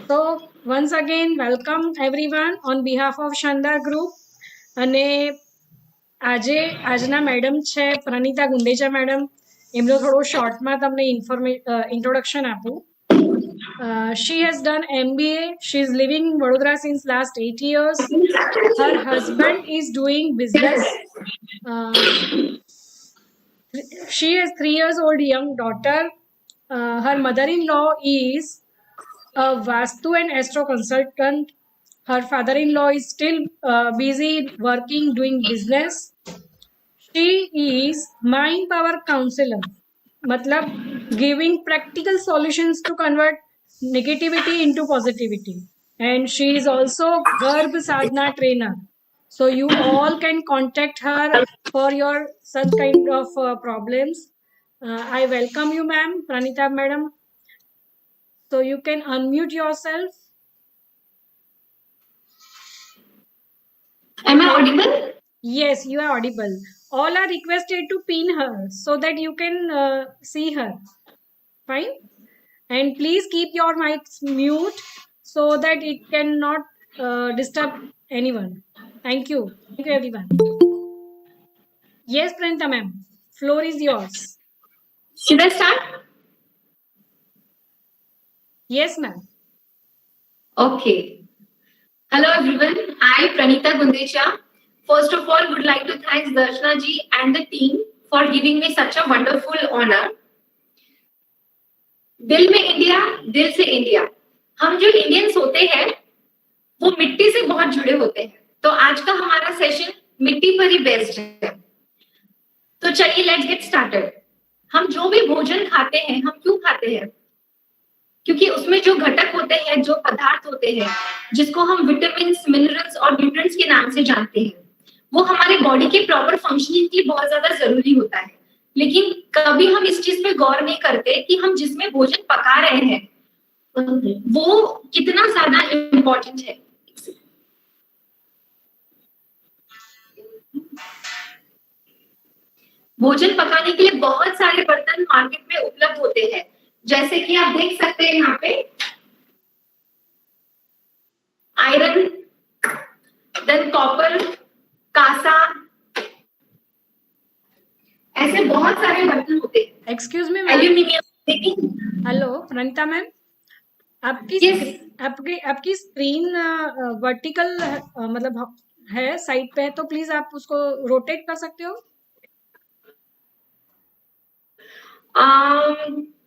So once again welcome everyone on behalf of Shandar Group અને આજના madam છે પ્રનિતા ગુંદેચા madam. એમનો થોડો શોર્ટમાં તમને ઇન્ટ્રોડક્શન આપું. She has done MBA. She is living in Vadodara since last 8 years. Her husband is doing business. She has 3 years old young daughter. Her mother-in-law is a Vastu and Astro consultant. Her father-in-law is still busy working, doing business. She is mind power counselor, matlab giving practical solutions to convert negativity into positivity. And she is also Garb Sadhana trainer. So you all can contact her for your such kind of problems. I welcome you, ma'am, Pranita madam. So you can unmute yourself. Am I audible? Yes, you are audible. All are requested to pin her so that you can see her. Fine. And please keep your mics mute so that it cannot disturb anyone. Thank you. Thank you, everyone. Yes, Pranita ma'am. Floor is yours. Should I start? Yes, ma'am. Okay. Hello everyone. I, Pranita Gundecha. First of all, would like to thank Darshana ji and the team for giving me such a wonderful honor. दिल में India, दिल से India. हम जो Indians होते हैं वो मिट्टी से बहुत जुड़े होते हैं. तो आज का हमारा सेशन मिट्टी पर ही बेस्ड है. तो चलिए लेट्स गेट स्टार्टेड. हम जो भी भोजन खाते हैं, हम क्यों खाते हैं? क्योंकि उसमें जो घटक होते हैं, जो पदार्थ होते हैं, जिसको हम विटामिन, मिनरल्स और न्यूट्रिएंट्स के नाम से जानते हैं, वो हमारे बॉडी के प्रॉपर फंक्शनिंग के लिए बहुत ज्यादा जरूरी होता है. लेकिन कभी हम इस चीज पे गौर नहीं करते कि हम जिसमें भोजन पका रहे हैं वो कितना ज्यादा इम्पोर्टेंट है. भोजन पकाने के लिए बहुत सारे बर्तन मार्केट में उपलब्ध होते हैं, जैसे कि आप देख सकते हैं यहाँ पे आयरन, देन कॉपर, कांसा, ऐसे बहुत सारे बर्तन होते हैं. Excuse me aluminium. Hello Pranita ma'am, आपकी आपकी स्क्रीन वर्टिकल मतलब है साइड पे है, तो प्लीज आप उसको रोटेट कर सकते हो.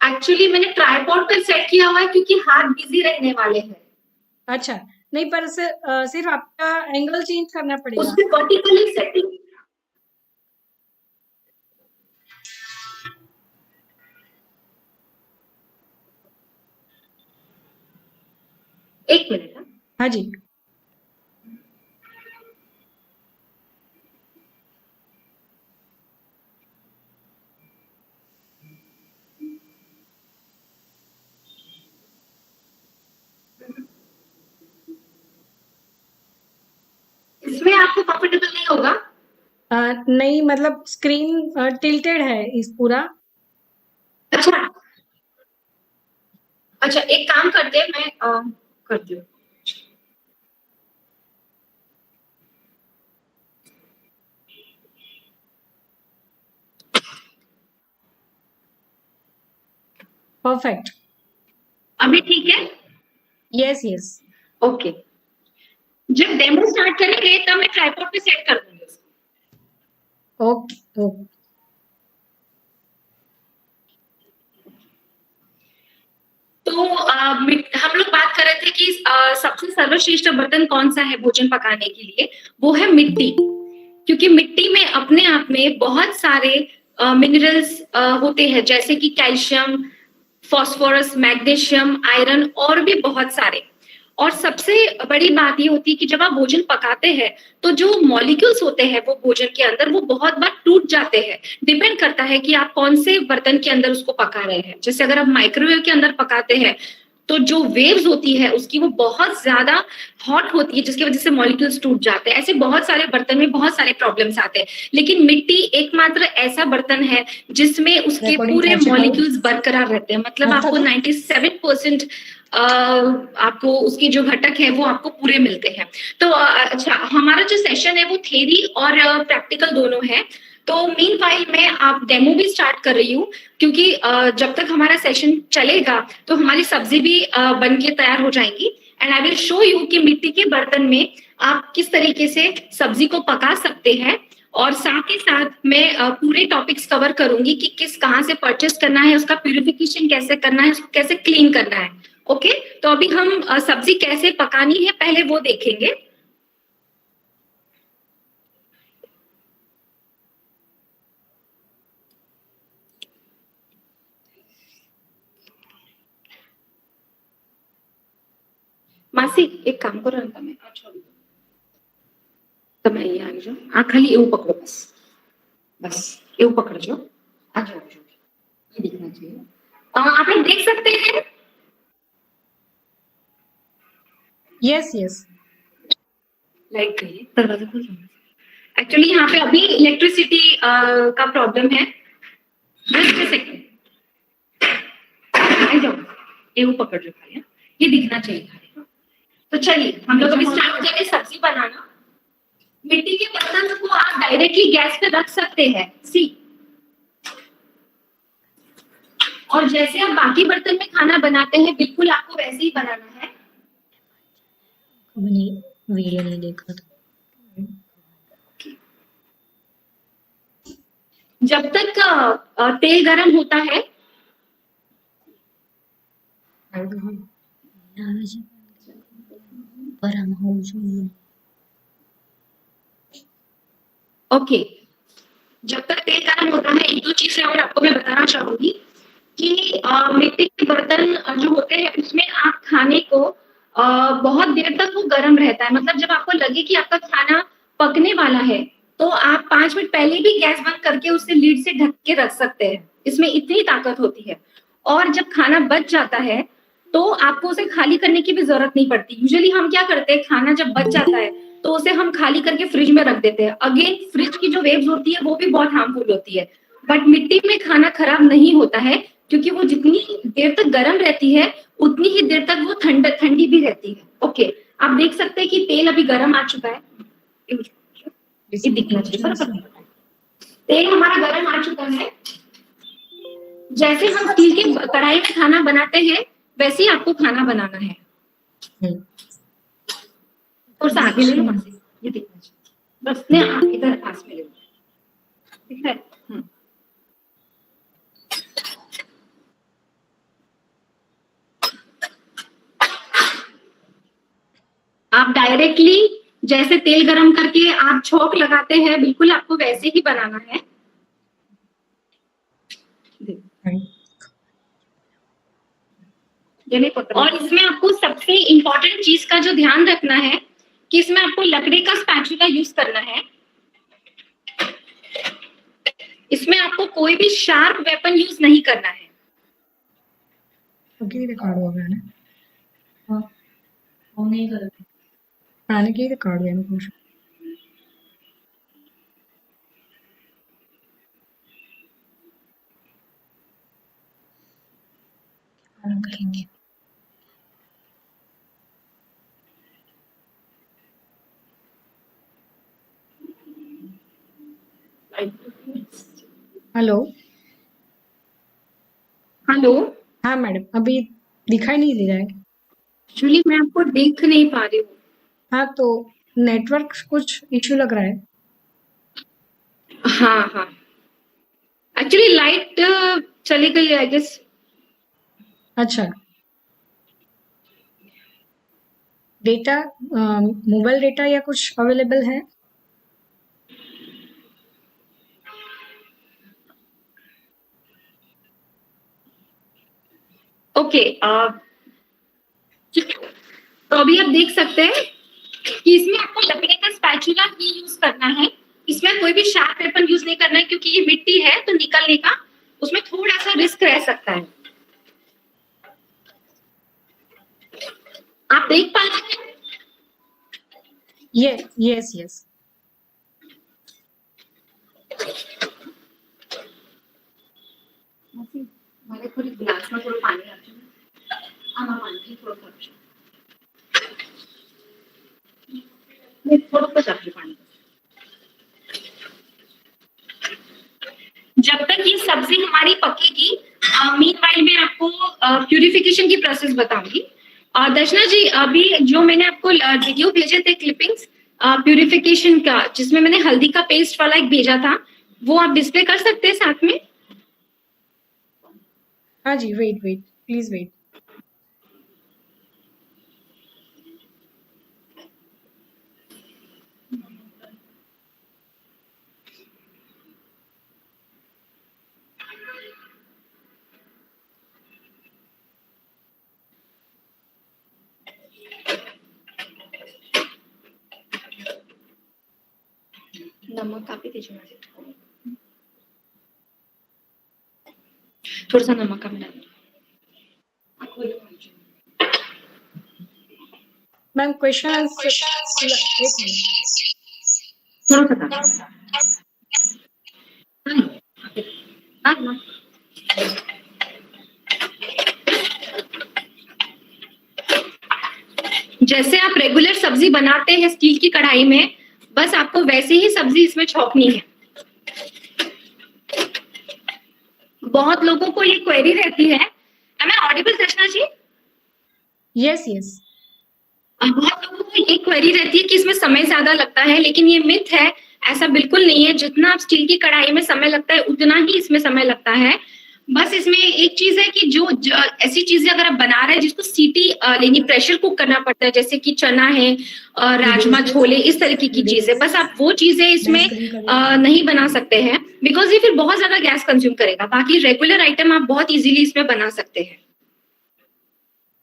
एक्चुअली मैंने ट्राइपॉड पर सेट किया हुआ है क्योंकि हाथ बिजी रहने वाले हैं. अच्छा, नहीं पर सिर्फ आपका एंगल चेंज करना पड़ेगा. उसकी वर्टिकली सेटिंग. एक मिनट. हाँ जी. इसमें आपको कंफर्टेबल नहीं होगा? नहीं, मतलब स्क्रीन टिल्टेड है इस पूरा. अच्छा, एक काम करते हैं, मैं करती हूँ. परफेक्ट. अभी ठीक है? Yes yes. ओके. जब डेमो स्टार्ट करेंगे तब मैं ट्राइपॉड पे सेट कर दूंगी. Okay okay. तो हम लोग बात कर रहे थे कि सबसे सर्वश्रेष्ठ बर्तन कौन सा है भोजन पकाने के लिए. वो है मिट्टी. क्योंकि मिट्टी में अपने आप में बहुत सारे मिनरल्स होते हैं, जैसे कि कैल्शियम, फॉस्फोरस, मैग्नीशियम, आयरन और भी बहुत सारे. और सबसे बड़ी बात ये होती है कि जब आप भोजन पकाते हैं तो जो मॉलिक्यूल्स होते हैं वो भोजन के अंदर वो बहुत बार टूट जाते हैं. डिपेंड करता है कि आप कौन से बर्तन के अंदर उसको पका रहे हैं. जैसे अगर आप माइक्रोवेव के अंदर पकाते हैं तो जो वेव्स होती है उसकी वो बहुत ज्यादा हॉट होती है, जिसकी वजह से मॉलिक्यूल्स टूट जाते हैं। ऐसे बहुत सारे बर्तन में बहुत सारे प्रॉब्लम्स आते हैं, लेकिन मिट्टी एकमात्र ऐसा बर्तन है जिसमें उसके Recording पूरे कैसे करूं? मॉलिक्यूल्स बरकरार रहते हैं। मतलब आता आपको था? 97% आपको उसके जो घटक है वो आपको पूरे मिलते हैं। तो अच्छा, हमारा जो सेशन है वो थ्योरी और प्रैक्टिकल दोनों है। तो मीन वाइल मैं आप डेमो भी स्टार्ट कर रही हूँ, क्योंकि जब तक हमारा सेशन चलेगा तो हमारी सब्जी भी बन के तैयार हो जाएंगी। And I will show you कि मिट्टी के बर्तन में आप किस तरीके से सब्जी को पका सकते हैं। और साथ ही साथ मैं पूरे टॉपिक्स कवर करूंगी कि किस कहाँ से परचेस करना है, उसका प्यूरिफिकेशन कैसे करना है, उसको कैसे क्लीन करना है। ओके, तो अभी हम सब्जी कैसे पकानी है पहले वो देखेंगे। માસી એક કામ કરો ને તમે આ છોડી દો, તમે અહીંયા આવી જાઓ, આ ખાલી એવું પકડો, બસ બસ એવું પકડજો, આ જાઓ ये दिखना चाहिए। आप लोग देख सकते हैं? Yes yes. लाइट गई है, दरवाजा खोल दो। एक्चुअली यहाँ पे अभी इलेक्ट्रिसिटी का प्रॉब्लम है। जस्ट अ सेकंड, आ जाओ, એવું પકડજો ખાલી, हाँ? ये दिखना चाहिए खाली। तो चलिए हम लोग अभी स्टार्ट करेंगे सब्जी बनाना। मिट्टी के बर्तन को आप डायरेक्टली गैस पे रख सकते हैं, सी। और जैसे आप बाकी बर्तन में खाना बनाते हैं बिल्कुल आपको वैसे ही बनाना है। मैंने वीडियो नहीं देखा था। जब तक तेल गरम होता है, ओके, जब तक तेल गरम होता है एक दो चीजें और आपको मैं बताना चाहूंगी कि मिट्टी के बर्तन जो होते हैं उसमें आप खाने को बहुत देर तक वो गर्म रहता है। मतलब जब आपको लगे कि आपका खाना पकने वाला है तो आप 5 मिनट पहले भी गैस बंद करके उसे लीड से ढक के रख सकते हैं, इसमें इतनी ताकत होती है। और जब खाना बच जाता है तो आपको उसे खाली करने की भी जरूरत नहीं पड़ती। यूजुअली हम क्या करते हैं, खाना जब बच जाता है तो उसे हम खाली करके फ्रिज में रख देते हैं। अगेन फ्रिज की जो वेव्स होती है वो भी बहुत हार्मफुल होती है, बट मिट्टी में खाना खराब नहीं होता है, क्योंकि वो जितनी देर तक गर्म रहती है उतनी ही देर तक वो ठंडी भी रहती है। ओके, आप देख सकते हैं कि तेल अभी गर्म आ चुका है, ये दिखना चाहिए बराबर। तेल हमारा गर्म आ चुका है। जैसे हम स्टील के कढ़ाई में खाना बनाते हैं वैसे ही आपको खाना बनाना है। और आगे ले लो मासी, ये दिखना चाहिए, बस ने आप इधर पास में ले लो, ठीक है। आप डायरेक्टली जैसे तेल गरम करके आप छोंक लगाते हैं बिल्कुल आपको वैसे ही बनाना है। और इसमें आपको सबसे इम्पोर्टेंट चीज का जो ध्यान रखना है कि इसमें आपको लकड़ी का स्पैचुला यूज करना है। इसमें आपको कोई भी शार्प वेपन यूज नहीं करना है। ओके, रिकॉर्ड हो गया ना? हाँ, वो नहीं कर रहे आने की रिकॉर्ड है कुछ। करेंगे। हेलो हेलो, हाँ मैडम, अभी दिखाई नहीं दे रहा है। एक्चुअली मैं आपको देख नहीं पा रही हूँ। हाँ, तो नेटवर्क कुछ इश्यू लग रहा है। हाँ हाँ, एक्चुअली लाइट चली गई है आई गेस। अच्छा, डेटा मोबाइल डेटा या कुछ अवेलेबल है? ओके, तो अभी आप देख सकते हैं कि इसमें आपको लकड़ी का स्पैचुला ही यूज करना है। इसमें कोई भी शार्प वेपन यूज नहीं करना है, क्योंकि ये मिट्टी है तो निकलने का उसमें थोड़ा सा रिस्क रह सकता है। आप देख पा रहे हैं? yes, yes. મારે થોડી ગ્લાસમાં થોડું પાણી આપજો. આમાં પાણી થોડું આપજો. થોડુંક જ આપજો પાણી. जब तक ये सब्जी हमारी पकेगी, मीनवाइल मैं आपको प्यूरिफिकेशन की प्रोसेस बताऊंगी. दर्शना जी, अभी जो मैंने आपको वीडियो भेजे थे क्लिपिंग्स प्यूरिफिकेशन का, जिसमें मैंने हल्दी का पेस्ट वाला एक भेजा था, वो आप डिस्प्ले कर सकते हैं साथ में. हाँ जी, वेट प्लीज वेट. नमक काफी दीजिए मुझे. थोड़ा सा नमक कम डालिए. मैम क्वेश्चन आंसर एक मिनट. थोड़ा सा हाँ. जैसे आप रेगुलर सब्जी बनाते हैं स्टील की कढ़ाई में, बस आपको वैसे ही सब्जी इसमें छौंकनी है. बहुत लोगों को ये क्वेरी रहती है. Am I audible, Darshana ji? yes. बहुत लोगों को ये क्वेरी रहती है कि इसमें समय ज्यादा लगता है, लेकिन ये मिथ है. ऐसा बिल्कुल नहीं है. जितना आप स्टील की कढ़ाई में समय लगता है उतना ही इसमें समय लगता है. बस इसमें एक चीज है कि जो ऐसी चीजें अगर आप बना रहे हैं जिसको सीटी लेनी, प्रेशर कुक करना पड़ता है, जैसे कि चना है, राजमा, छोले, इस तरीके की चीजें, बस आप वो चीजें इसमें नहीं बना सकते हैं, बिकॉज ये फिर बहुत ज्यादा गैस कंज्यूम करेगा. बाकी रेगुलर आइटम आप बहुत इजीली इसमें बना सकते हैं.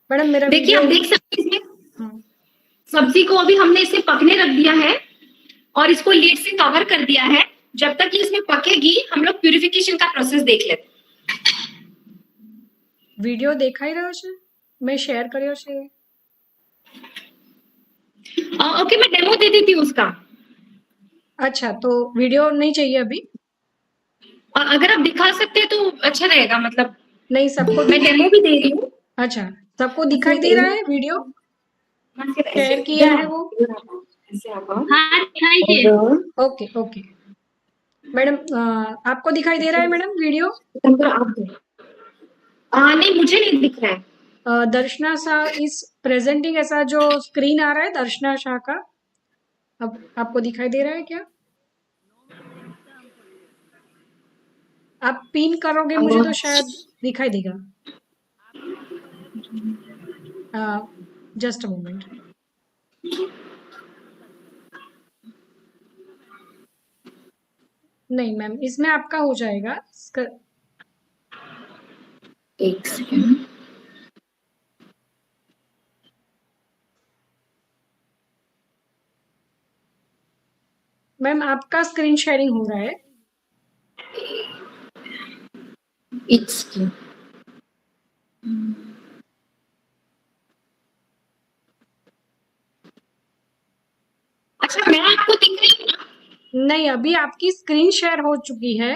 मैडम मेरा देखिए, आप देख सकते हैं इसमें सब्जी को अभी हमने इसे पकने रख दिया है और इसको लीड से कवर कर दिया है. जब तक ये इसमें पकेगी हम लोग प्यूरिफिकेशन का प्रोसेस देख लेते हैं. વિડિયો દેખાઈ રહ્યો છે? મેં શેર કર્યો છે. ओके, मैं डेमो दे देती हूँ उसका. अच्छा, तो वीडियो नहीं चाहिए अभी? अगर आप दिखा सकते हैं तो अच्छा रहेगा. मतलब नहीं, सबको मैं डेमो भी दे रही हूँ. अच्छा, सबको दिखाई दे रहा है वीडियो शेयर किया है वो? हाँ, दिखाई दे. ओके मैडम, आपको दिखाई दे रहा है मैडम वीडियो? नहीं, मुझे नहीं दिख रहा है. दर्शना शाह इज प्रेजेंटिंग, ऐसा जो स्क्रीन आ रहा है दर्शना शाह का, अब आपको दिखाई दे रहा है क्या? आप पिन करोगे मुझे तो शायद दिखाई देगा. Just a moment. नहीं मैम, इसमें आपका हो जाएगा. एक सेकंड. मैम आपका स्क्रीन शेयरिंग हो रहा है. अच्छा, मैं आपको दिख रही हूँ? नहीं, अभी आपकी स्क्रीन शेयर हो चुकी है.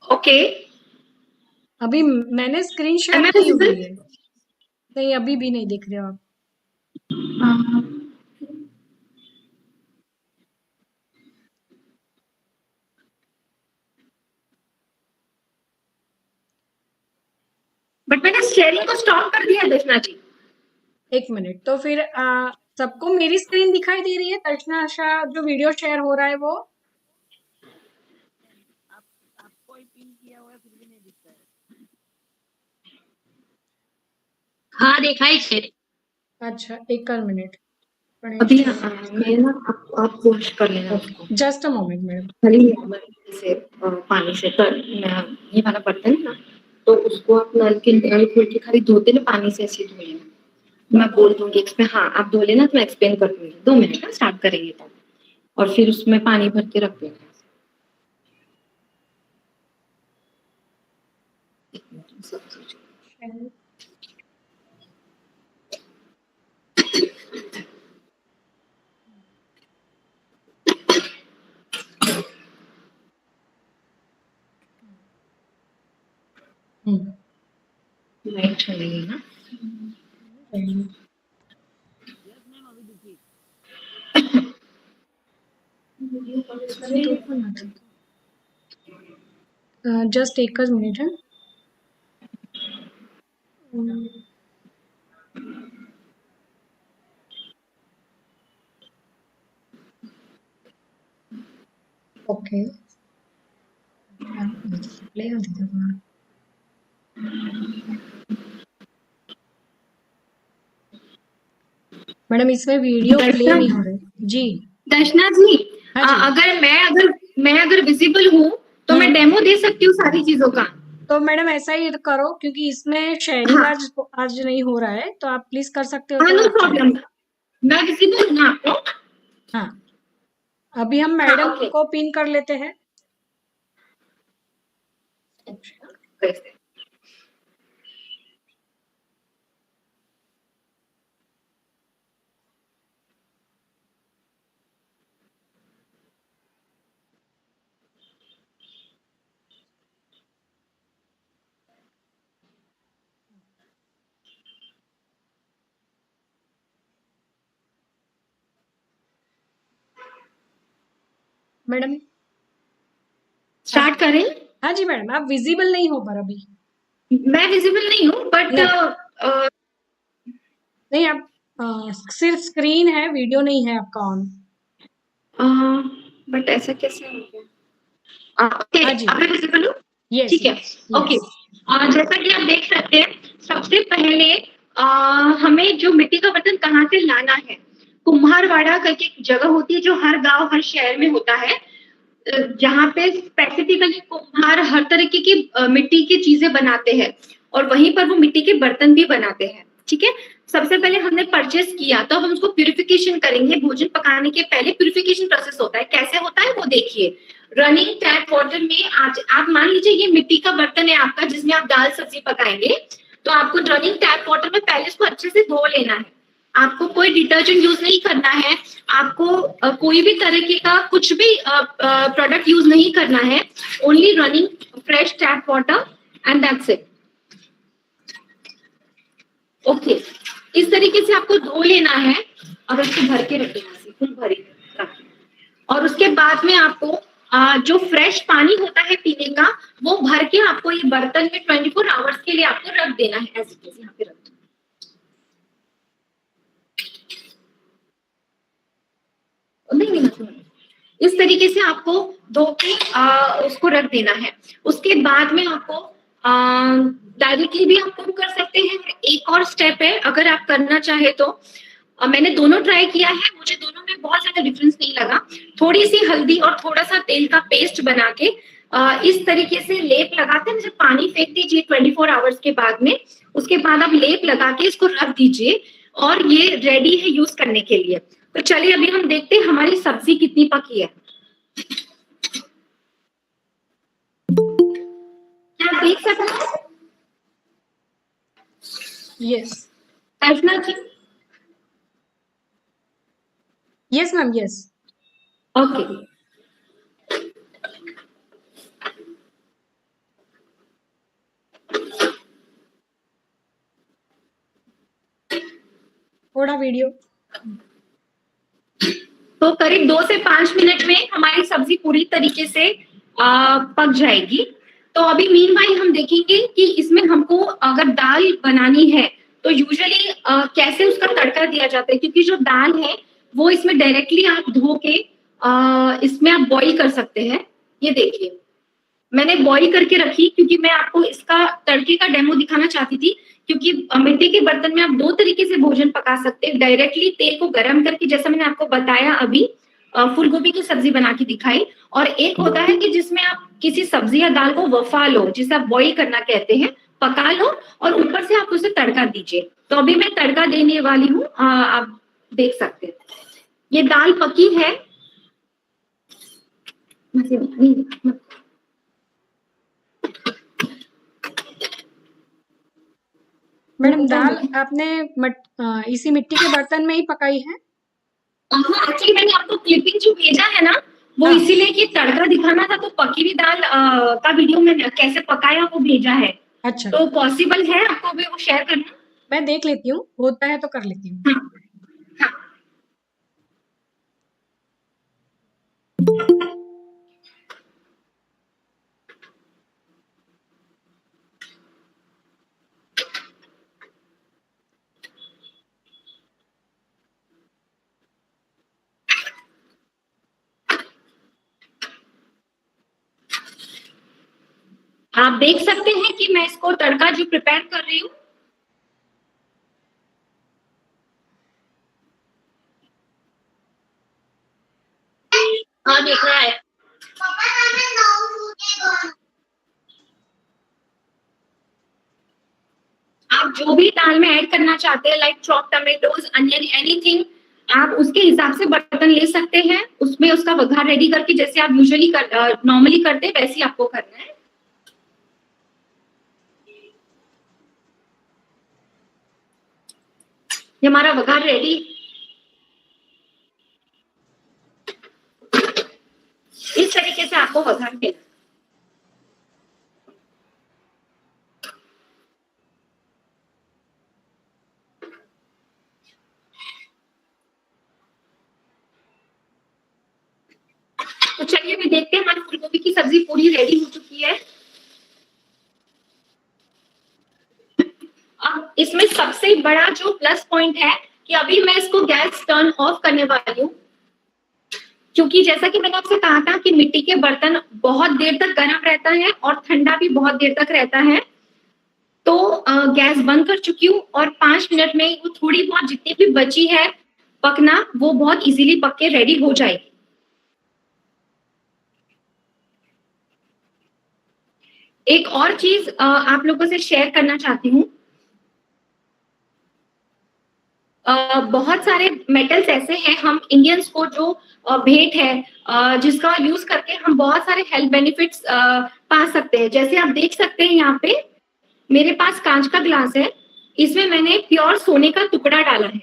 ओके. अभी मैंने स्क्रीन शेयर की हुई है. नहीं, अभी भी नहीं दिख रहे हो आप. बट मैंने शेयरिंग को स्टॉप कर दिया दर्शना जी. एक मिनट. तो फिर सबको मेरी स्क्रीन दिखाई दे रही है? दर्शना शाह जो वीडियो शेयर हो रहा है वो हाँ, दिखाई दे. अच्छा, एक और मिनट. अभी मैं ना आप वॉश कर लेना उसको. Just a moment madam. खाली से पानी से कर, मैं ये वाला बर्तन है ना, तो उसको आप नल खोल के खाली धोते ना पानी से, ऐसे धो लेना. मैं बोल दूंगी इसमें, हाँ आप धो लेना तो मैं एक्सप्लेन कर दूंगी. 2 मिनट का स्टार्ट करेंगे तब, और फिर उसमें पानी भर के रख देना. लाइट चलेगी ना? जस्ट एकच मिनिट है. ओके. प्ले होती थी तुम्हारा. मैडम इसमें वीडियो प्ले नहीं हो रही जी. दर्शना जी, हाँ जी. अगर विजिबल हूँ तो मैं डेमो दे सकती हूँ सारी चीजों का. तो मैडम ऐसा ही करो क्योंकि इसमें शेयरिंग हाँ. आज नहीं हो रहा है, तो आप प्लीज कर सकते हो हाँ, तो नो अच्छा है. प्रॉब्लम. मैं विजिबल हूँ ना आपको? हाँ. अभी हम हाँ, मैडम ओके. को पिन कर लेते हैं. मैडम स्टार्ट करें? हाँ जी मैडम, आप विजिबल नहीं हो पर अभी. मैं विजिबल नहीं हूँ बट नहीं, आप सिर्फ स्क्रीन है, वीडियो नहीं है आपका ऑन. बट ऐसा कैसे हो गया? ओके, हाँ जी. अब मैं विजिबल हूँ. यस ठीक है. Yes okay. यस. जैसा कि आप देख सकते हैं, सबसे पहले हमें जो मिट्टी का बर्तन कहाँ से लाना है, कुम्हारवाड़ा करके एक जगह होती है जो हर गांव हर शहर में होता है, जहाँ पे स्पेसिफिकली कुम्हार हर तरीके की मिट्टी की चीजें बनाते हैं और वहीं पर वो मिट्टी के बर्तन भी बनाते हैं. ठीक है. सबसे पहले हमने परचेस किया तो हम उसको प्यूरिफिकेशन करेंगे. भोजन पकाने के पहले प्यूरिफिकेशन प्रोसेस होता है. कैसे होता है वो देखिए. रनिंग टैप वाटर में आज आप मान लीजिए ये मिट्टी का बर्तन है आपका जिसमें आप दाल सब्जी पकाएंगे, तो आपको रनिंग टैप वाटर में पहले इसको अच्छे से धो लेना है. आपको कोई डिटर्जेंट यूज नहीं करना है. आपको कोई भी तरीके का कुछ भी प्रोडक्ट यूज नहीं करना है. Only running fresh tap water and that's it. Okay. इस तरीके से आपको धो लेना है और उसको भर के रखना, फुल भरी रखिए. और उसके बाद में आपको जो फ्रेश पानी होता है पीने का वो भर के आपको ये बर्तन में 24 आवर्स के लिए आपको रख देना है. ऐसे कैसे यहाँ पे रख दो. नहीं नहीं, इस तरीके से आपको धो के उसको रख देना है. उसके बाद में आपको डायरेक्टली भी आप कुक कर सकते हैं. एक और स्टेप है अगर आप करना चाहे तो. मैंने दोनों ट्राई किया है, मुझे दोनों में बहुत ज्यादा डिफरेंस नहीं लगा. थोड़ी सी हल्दी और थोड़ा सा तेल का पेस्ट बना के इस तरीके से लेप लगाते हैं. जैसे पानी फेंक दीजिए 24 आवर्स के बाद में, उसके बाद आप लेप लगा के इसको रख दीजिए और ये रेडी है यूज करने के लिए. तो चलिए अभी हम देखते हैं हमारी सब्जी कितनी पकी है. क्या देख सकते हैं? Yes Archana ji. Yes ma'am yes. Okay. थोड़ा वीडियो. तो करीब 2 से 5 मिनट में हमारी सब्जी पूरी तरीके से पक जाएगी. तो अभी मीनवाइल हम देखेंगे कि इसमें हमको अगर दाल बनानी है तो यूजुअली कैसे उसका तड़का दिया जाता है, क्योंकि जो दाल है वो इसमें डायरेक्टली आप धो के इसमें आप बॉईल कर सकते हैं. ये देखिए मैंने बॉईल करके रखी क्योंकि मैं आपको इसका तड़के का डेमो दिखाना चाहती थी. क्योंकि मिट्टी के बर्तन में आप 2 तरीके से भोजन पका सकते हैं. डायरेक्टली तेल को गर्म करके, जैसा मैंने आपको बताया अभी, फूल गोभी की सब्जी बना के दिखाई. और एक होता है कि जिसमें आप किसी सब्जी या दाल को वफा लो, जिसे आप बॉईल करना कहते हैं, पका लो और ऊपर से आप उसे तड़का दीजिए. तो अभी मैं तड़का देने वाली हूँ, आप देख सकते हैं. ये दाल पकी है. मैडम दाल आपने इसी मिट्टी के बर्तन में ही पकाई है? हाँ, एक्चुअली मैंने आपको क्लिपिंग जो भेजा है ना, वो हाँ। इसीलिए कि तड़का दिखाना था, तो पकी हुई दाल का वीडियो मैंने कैसे पकाया वो भेजा है। अच्छा, तो पॉसिबल है आपको भी वो शेयर करना? मैं देख लेती हूँ, होता है तो कर लेती हूँ। हाँ, हाँ। आप देख सकते हैं कि मैं इसको तड़का जो प्रिपेयर कर रही हूँ। हाँ, देख रहा है। आप जो भी दाल में ऐड करना चाहते हैं, like chop tomatoes, onion, anything, आप उसके हिसाब से बर्तन ले सकते हैं। उसमें उसका वघार रेडी करके जैसे आप यूजुअली नॉर्मली करते हैं वैसे ही आपको करना है। ये हमारा वघार रेडी, इस तरीके से आपको वघार देना। तो चलिए अभी देखते हैं, हमारी फूलगोभी की सब्जी पूरी रेडी हो चुकी है। अब इसमें सबसे बड़ा जो प्लस पॉइंट है कि अभी मैं इसको गैस टर्न ऑफ करने वाली हूँ, क्योंकि जैसा कि मैंने आपसे कहा था कि मिट्टी के बर्तन बहुत देर तक गर्म रहता है और ठंडा भी बहुत देर तक रहता है। तो गैस बंद कर चुकी हूँ और 5 मिनट में वो थोड़ी बहुत जितनी भी बची है पकना, वो बहुत इजीली पक के रेडी हो जाएगी। एक और चीज आप लोगों से शेयर करना चाहती हूँ। बहुत सारे मेटल्स ऐसे हैं हम इंडियंस को जो भेंट है, जिसका यूज करके हम बहुत सारे हेल्थ बेनिफिट्स पा सकते हैं। जैसे आप देख सकते हैं यहाँ पे मेरे पास कांच का ग्लास है, इसमें मैंने प्योर सोने का टुकड़ा डाला है।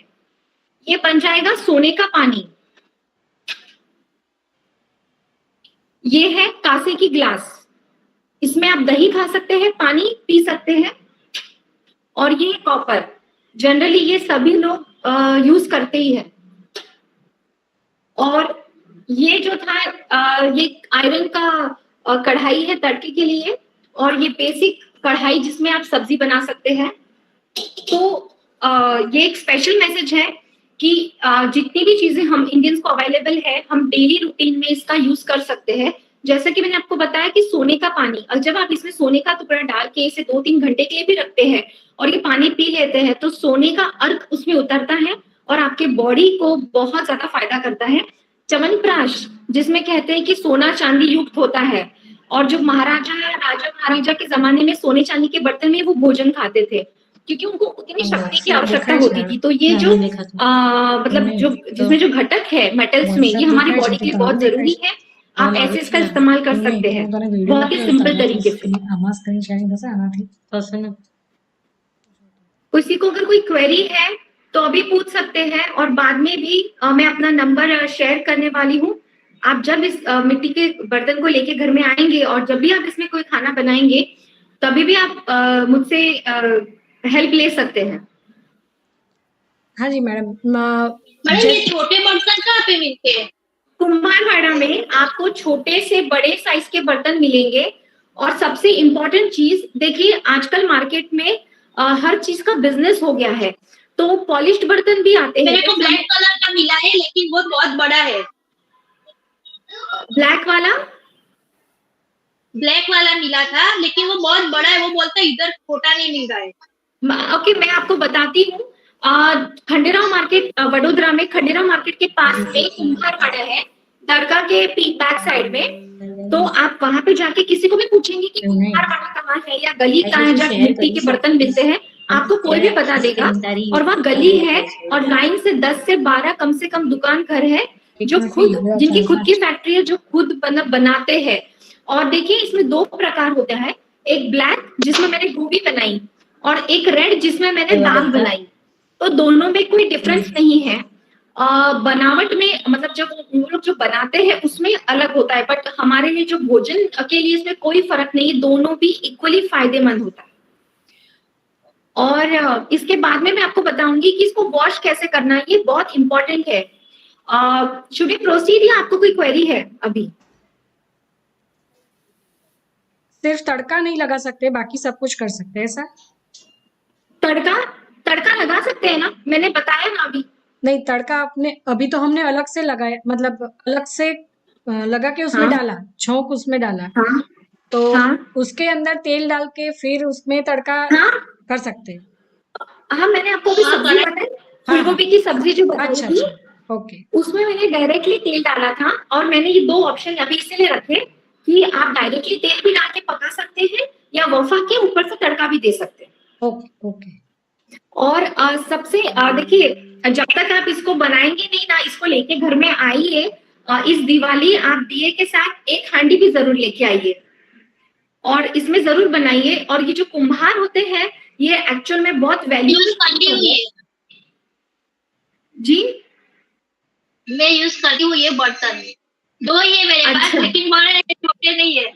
ये बन जाएगा सोने का पानी। ये है कांसे की ग्लास, इसमें आप दही खा सकते हैं, पानी पी सकते हैं। और ये कॉपर, जनरली ये सभी लोग यूज करते ही है। और ये जो था ये आयरन का कढ़ाई है तड़के के लिए, और ये बेसिक कढ़ाई जिसमें आप सब्जी बना सकते हैं। तो ये एक स्पेशल मैसेज है कि जितनी भी चीजें हम इंडियंस को अवेलेबल है, हम डेली रूटीन में इसका यूज कर सकते हैं। जैसा कि मैंने आपको बताया कि सोने का पानी, और जब आप इसमें सोने का टुकड़ा डाल के इसे 2-3 घंटे के लिए भी रखते हैं और ये पानी पी लेते हैं, तो सोने का अर्क उसमें उतरता है और आपके बॉडी को बहुत ज्यादा फायदा करता है। च्यवनप्राश, जिसमें कहते हैं कि सोना चांदी युक्त होता है, और जो महाराजा या राजा महाराजा के जमाने में सोने चांदी के बर्तन में वो भोजन खाते थे, क्योंकि उनको उतनी शक्ति की आवश्यकता होती थी। तो ये जो मतलब जो जिसमें जो घटक है मेटल्स में, ये हमारी बॉडी के लिए बहुत जरूरी है। आप ऐसे इसका इस्तेमाल कर सकते हैं बहुत ही सिंपल तरीके से। किसी को अगर कोई क्वेरी है तो अभी पूछ सकते हैं, और बाद में भी मैं अपना नंबर शेयर करने वाली हूँ। आप जब इस मिट्टी के बर्तन को लेके घर में आएंगे और जब भी आप इसमें कोई खाना बनाएंगे, तभी भी आप मुझसे हेल्प ले सकते हैं। हाँ जी मैडम। मैडम ये छोटे बर्तन कहाँ पे मिलते हैं? कुम्हारवाड़ा में आपको छोटे से बड़े साइज के बर्तन मिलेंगे। और सबसे इम्पोर्टेंट चीज देखिए, आजकल मार्केट में हर चीज का बिजनेस हो गया है, तो पॉलिश्ड बर्तन भी आते हैं। मेरे को ब्लैक कलर का मिला है, लेकिन वो बहुत बड़ा है। ब्लैक वाला मिला था, लेकिन वो बहुत बड़ा है। वो बोलता है इधर छोटा नहीं मिल रहा है। ओके, मैं आपको बताती हूँ। खंडेराव मार्केट, वडोदरा में खंडेराव मार्केट के पास में कुम्हारवाड़ा है, दरगाह के बैक साइड में। तो आप वहां पे जाके किसी को भी पूछेंगे कि कुम्हारवाड़ा कहाँ है या गली कहाँ है जहाँ मिट्टी के बर्तन मिलते हैं, आपको कोई भी बता देगा। और वहाँ गली है और लाइन से 10 से 12 कम से कम दुकान घर है, जो जिनकी खुद की फैक्ट्री है, जो खुद बनाते हैं। और देखिए, इसमें 2 प्रकार होता है, एक ब्लैक जिसमें मैंने गोभी बनाई, और एक रेड जिसमें मैंने ये दाल वाला था। बनाई, तो दोनों में कोई डिफरेंस नहीं है। बनावट में मतलब जब वो लोग जो बनाते हैं उसमें अलग होता है, बट हमारे लिए जो भोजन के लिए इसमें कोई फर्क नहीं है, दोनों भी इक्वली फायदेमंद होता है। और इसके बाद में मैं आपको बताऊंगी कि इसको वॉश कैसे करना है, ये बहुत इंपॉर्टेंट है। शुड वी प्रोसीड या आपको कोई क्वेरी है अभी? सिर्फ तड़का नहीं लगा सकते, बाकी सब कुछ कर सकते हैं ऐसा? तड़का तड़का लगा सकते हैं ना, मैंने बताया ना अभी। नहीं, तड़का आपने अभी तो हमने अलग से लगाया, मतलब अलग से लगा के उसमें हाँ डाला, छौंक उसमें डाला, हाँ तो हाँ उसके अंदर तेल डाल के फिर उसमें तड़का हाँ कर सकते हैं। हाँ, मैंने आपको अभी हाँ, सब्जी करेक्ट। बताई, हाँ हाँ, फूलगोभी की सब्जी जो बताई अच्छा थी, अच्छा, ओके। उसमें मैंने डायरेक्टली तेल डाला था। और मैंने ये दो ऑप्शन अभी इसीलिए रखे कि आप डायरेक्टली तेल भी डाल के पका सकते हैं या वफा के ऊपर से तड़का भी दे सकते हैं। Okay okay. और सबसे देखिए, जब तक आप इसको बनाएंगे नहीं ना, इसको लेके घर में आइए, इस दिवाली आप दिए के साथ एक हांडी भी जरूर लेके आइए और इसमें जरूर बनाइए। और ये जो कुम्हार होते हैं, ये एक्चुअल में बहुत यूज वैल्यूबल करती हूँ ये, जी। मैं यूज करती हूँ ये बर्तन, दो ही है मेरे पास, अच्छा। लेकिन बड़े छोटे नहीं है।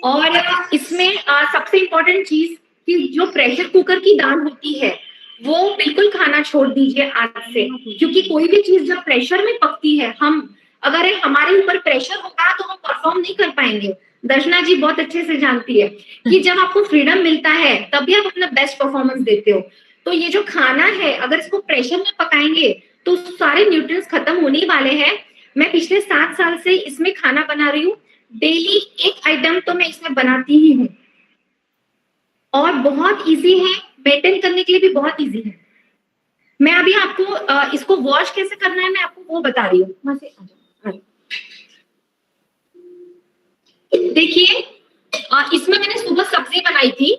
और इसमें सबसे इम्पोर्टेंट चीज कि जो प्रेशर कुकर की दाल होती है वो बिल्कुल खाना छोड़ दीजिए आज से, क्योंकि कोई भी चीज जब प्रेशर में पकती है, हम अगर हमारे ऊपर प्रेशर होगा तो हम परफॉर्म नहीं कर पाएंगे। दर्शना जी बहुत अच्छे से जानती है कि जब आपको फ्रीडम मिलता है तभी आप अपना बेस्ट परफॉर्मेंस देते हो। तो ये जो खाना है अगर इसको प्रेशर में पकाएंगे तो सारे न्यूट्रिएंट्स खत्म होने वाले हैं। मैं पिछले 7 साल से इसमें खाना बना रही हूँ, डेली एक आइटम तो मैं इसमें बनाती ही हूँ और बहुत इजी है, मेंटेन करने के लिए भी बहुत इजी है। मैं अभी आपको इसको वॉश कैसे करना है मैं आपको वो बता रही हूँ। वहां से आ जाओ, आ जाओ। देखिए, इसमें मैंने सुबह सब्जी बनाई थी,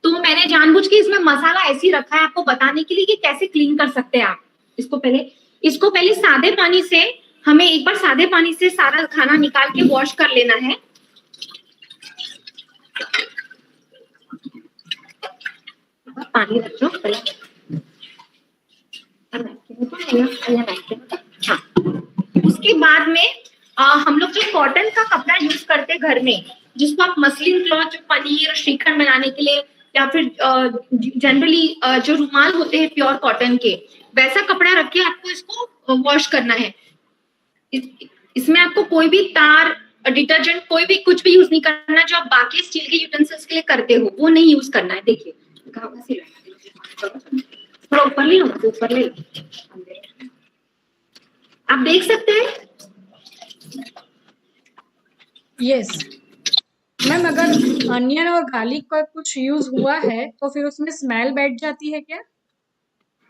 तो मैंने जानबूझ के इसमें मसाला ऐसे ही रखा है आपको बताने के लिए कि कैसे क्लीन कर सकते हैं आप। इसको पहले सादे पानी से, हमें एक बार सादे पानी से सारा खाना निकाल के वॉश कर लेना है। पानी रख दो पहले। हाँ, उसके बाद में हम लोग जो कॉटन का कपड़ा यूज करते हैं घर में, जिसको आप मसलिन क्लॉथ, जो पनीर श्रीखंड बनाने के लिए, या फिर जनरली जो रुमाल होते हैं प्योर कॉटन के, वैसा कपड़ा रख के आपको इसको वॉश करना है। इसमें आपको कोई भी तार, डिटर्जेंट, कोई भी कुछ भी यूज नहीं करना, जो आप बाकी स्टील के यूटेंसिल्स के लिए करते हो वो नहीं यूज करना है। देखिए थोड़ा ऊपर ले लो, ऊपर ले लो, आप देख सकते हैं। यस मैम, अगर अनियन और गार्लिक का कुछ यूज हुआ है तो फिर उसमें स्मेल बैठ जाती है क्या?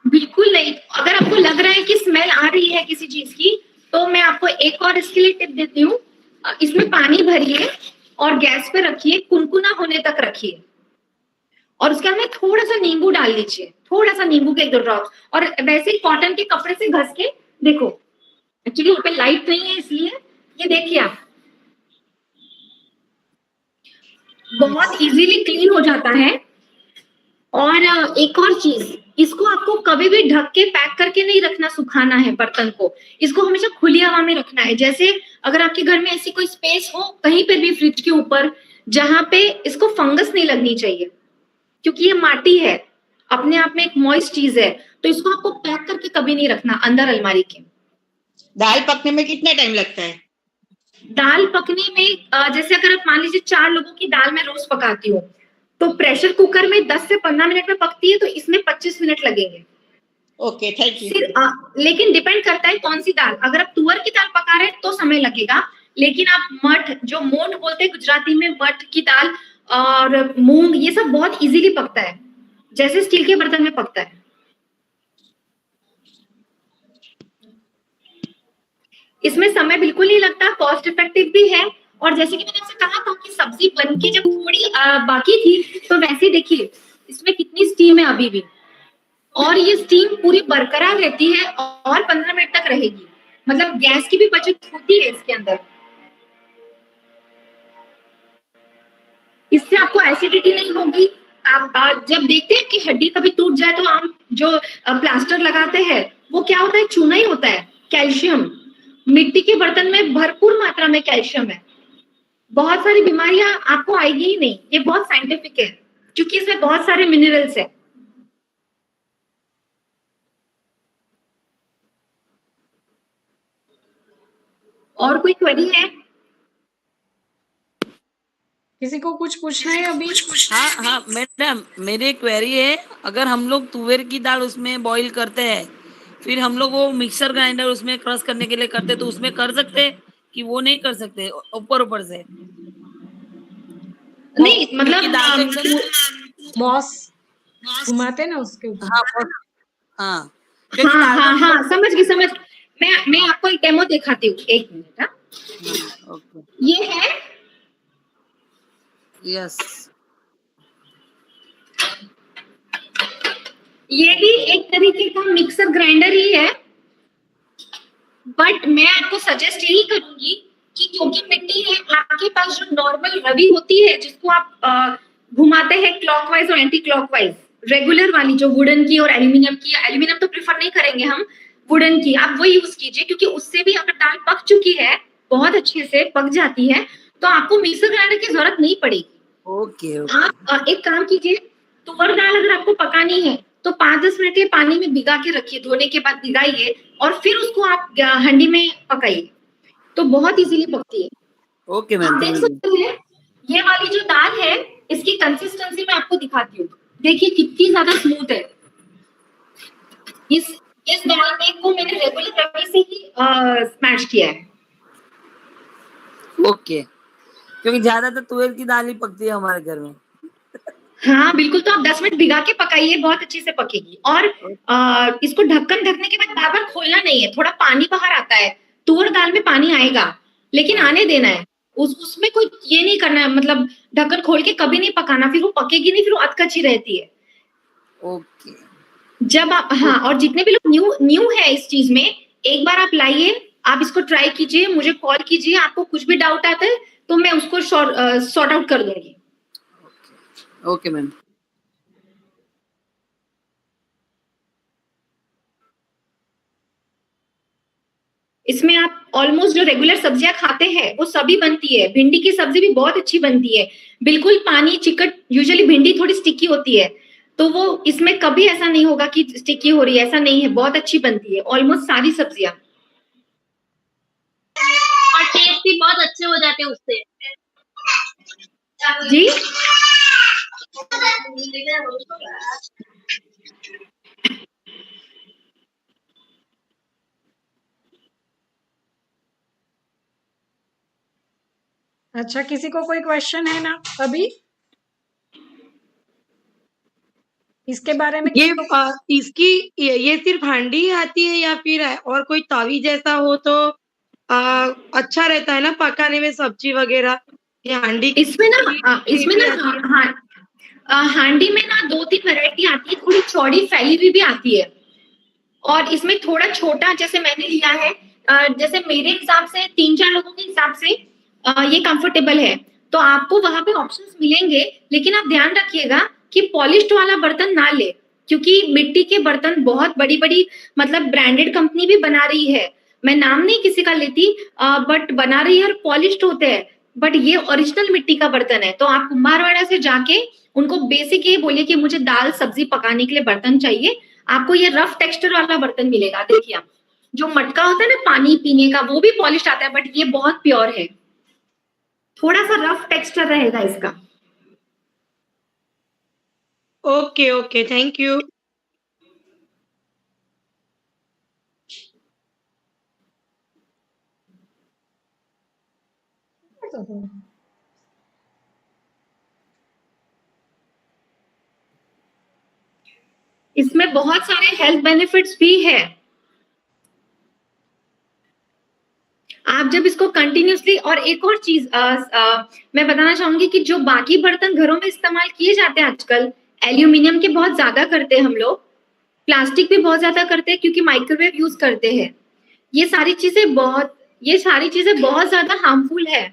बिल्कुल नहीं। अगर आपको लग रहा है कि स्मेल आ रही है किसी चीज की, तो मैं आपको एक और इसके लिए टिप देती हूँ। इसमें पानी भरिए और गैस पे रखिए, कुनकुना होने तक रखिए, और उसके अंदर थोड़ा सा नींबू डाल लीजिए, थोड़ा सा नींबू के 1-2 ड्रॉप्स, और वैसे ही कॉटन के कपड़े से घस के देखो। एक्चुअली वहां पे लाइट नहीं है इसलिए, ये देखिए आप, बहुत इजीली क्लीन हो जाता है। और एक और चीज, इसको आपको कभी भी ढक के पैक करके नहीं रखना, सुखाना है बर्तन को, इसको हमेशा खुली हवा में रखना है। जैसे अगर आपके घर में ऐसी कोई स्पेस हो कहीं पर भी फ्रिज के ऊपर जहां पे इसको फंगस नहीं लगनी चाहिए, क्योंकि ये माटी है, अपने आप में एक मॉइस्ट चीज है, तो इसको आपको पैक करके कभी नहीं रखना अंदर अलमारी के। दाल पकने में कितना टाइम लगता है? दाल पकने में जैसे अगर आप मान लीजिए 4 लोगों की दाल मैं रोज पकाती हूँ, तो प्रेशर कुकर में 10 से 15 मिनट में पकती है, तो इसमें 25 मिनट लगेंगे। Okay, thank you. लेकिन डिपेंड करता है कौन सी दाल। अगर आप तुअर की दाल पका रहे हैं तो समय लगेगा, लेकिन आप मठ, जो मोठ बोलते हैं गुजराती में, मठ की दाल और मूंग, ये सब बहुत इजीली पकता है, जैसे स्टील के बर्तन में पकता है। इसमें समय बिल्कुल नहीं लगता, कॉस्ट इफेक्टिव भी है। और जैसे कि मैंने आपसे कहा था कि सब्जी बन के जब थोड़ी बाकी थी, तो वैसे ही देखिए इसमें कितनी स्टीम है अभी भी, और ये स्टीम पूरी बरकरार रहती है और 15 मिनट तक रहेगी, मतलब गैस की भी बचत होती है इसके अंदर। इससे आपको एसिडिटी नहीं होगी। आप जब देखते हैं कि हड्डी कभी टूट जाए तो हम जो प्लास्टर लगाते हैं वो क्या होता है, चूना ही होता है, कैल्शियम। मिट्टी के बर्तन में भरपूर मात्रा में कैल्शियम है। बहुत सारी बीमारियां आपको आएगी ही नहीं, ये बहुत साइंटिफिक है क्योंकि इसमें बहुत सारे मिनरल्स है। और कोई क्वेरी है? किसी को कुछ पूछना है अभी? हाँ हाँ मैडम, मेरी क्वेरी है, अगर हम लोग तुअर की दाल उसमें बॉईल करते हैं, फिर हम लोग वो मिक्सर ग्राइंडर उसमें क्रश करने के लिए करते, तो उसमें कर सकते हैं कि वो नहीं कर सकते ऊपर ऊपर से? नहीं मतलब क्योंकि दाल तो एकदम- बॉस घुमाते ना उसके ऊपर। हाँ हाँ क्योंकि हाँ दाल हाँ तो- हाँ समझ गई समझ। मैं आपको एक डेमो दिखाती हूँ, एक मिनट। हाँ, हाँ, ओके, ये है, यस, ये भी एक तरीके का मिक्सर ग्राइंडर ही है, बट मैं आपको सजेस्ट यही करूंगी कि क्योंकि मिट्टी है, आपके पास जो नॉर्मल रवी होती है जिसको आप घुमाते हैं क्लॉकवाइज और एंटी क्लॉकवाइज, रेगुलर वाली जो वुडन की और एल्यूमिनियम की, एल्यूमिनियम तो प्रेफर नहीं करेंगे हम, वुडन की आप वो यूज कीजिए, क्योंकि उससे भी अगर दाल पक चुकी है, बहुत अच्छे से पक जाती है, तो आपको मिक्सर ग्राइंडर की जरूरत नहीं पड़ेगी। ओके आप एक काम कीजिए, तुअर दाल अगर आपको पकानी है तो 5-10 मिनट के लिए पानी में भिगा के रखिए, धोने के बाद भिगाइए और फिर उसको आप हंडी में पकाइए, तो बहुत इजीली पकती है। ओके आप मैम, देख सकते हैं ये वाली जो दाल है, इसकी कंसिस्टेंसी मैं आपको दिखाती हूँ। देखिए कितनी ज्यादा स्मूथ है। इस दाल में को मैंने रेगुलर रवि से ही स्मैश किया है। ओके, क्योंकि ज्यादातर तुअर की दाल ही पकती है हमारे घर में। हाँ बिल्कुल, तो आप 10 मिनट भिगा के पकाइए, बहुत अच्छे से पकेगी। और इसको ढक्कन ढकने के बाद बार बार खोलना नहीं है, थोड़ा पानी बाहर आता है, तुअर दाल में पानी आएगा लेकिन आने देना है, उसमें कोई ये नहीं करना है, मतलब ढक्कन खोल के कभी नहीं पकाना, फिर वो पकेगी नहीं, फिर वो अधकच्ची रहती है। ओके, जब आप, हाँ, और जितने भी लोग न्यू है इस चीज में, एक बार आप लाइए, आप इसको ट्राई कीजिए, मुझे कॉल कीजिए, आपको कुछ भी डाउट आता है तो मैं उसको सॉर्ट आउट कर दूंगी। Okay ma'am. इसमें आप ऑलमोस्ट जो रेगुलर सब्जियां खाते हैं वो सभी बनती है। भिंडी की सब्जी भी बहुत अच्छी बनती है, बिल्कुल पानी चिकट, यूजुअली भिंडी थोड़ी स्टिकी होती है, तो वो इसमें कभी ऐसा नहीं होगा कि स्टिकी हो रही है, ऐसा नहीं है, बहुत अच्छी बनती है ऑलमोस्ट सारी सब्जियां। और टेस्ट भी बहुत अच्छे हो जाते हैं उससे। जी अच्छा, किसी को कोई क्वेश्चन है ना अभी इसके बारे में? ये इसकी ये सिर्फ हांडी आती है या फिर और कोई तवी जैसा हो तो अच्छा रहता है ना पकाने में सब्जी वगैरह? ये हांडी इसमें ना हांडी में ना 2-3 वैरायटी आती है, थोड़ी चौड़ी फैली हुई भी आती है, और इसमें थोड़ा छोटा जैसे मैंने लिया है, जैसे मेरे हिसाब से 3-4 लोगों के हिसाब से ये कंफर्टेबल है, तो आपको वहां पे ऑप्शंस मिलेंगे, लेकिन आप ध्यान रखिएगा कि पॉलिश्ड वाला बर्तन ना ले, क्योंकि मिट्टी के बर्तन बहुत बड़ी बड़ी मतलब ब्रांडेड कंपनी भी बना रही है, मैं नाम नहीं किसी का लेती, बट बना रही है और पॉलिश्ड होते हैं, बट ये ओरिजिनल मिट्टी का बर्तन है। तो आप कुम्हारवाड़ा से जाके उनको बेसिक ये बोलिए कि मुझे दाल सब्जी पकाने के लिए बर्तन चाहिए, आपको ये रफ टेक्सचर वाला बर्तन मिलेगा। देखिए आप, जो मटका होता है ना पानी पीने का, वो भी पॉलिश्ड आता है, बट ये बहुत प्योर है, थोड़ा सा रफ टेक्सचर रहेगा इसका। Okay okay, thank you. इसमें बहुत सारे हेल्थ बेनिफिट्स भी है। आप जब इसको कंटिन्यूसली, और एक और चीज मैं बताना चाहूंगी कि जो बाकी बर्तन घरों में इस्तेमाल किए जाते हैं आजकल, एल्यूमिनियम के बहुत ज्यादा करते हैं हम लोग, प्लास्टिक भी बहुत ज्यादा करते हैं क्योंकि माइक्रोवेव यूज करते हैं, ये सारी चीजें बहुत ज्यादा हार्मफुल है।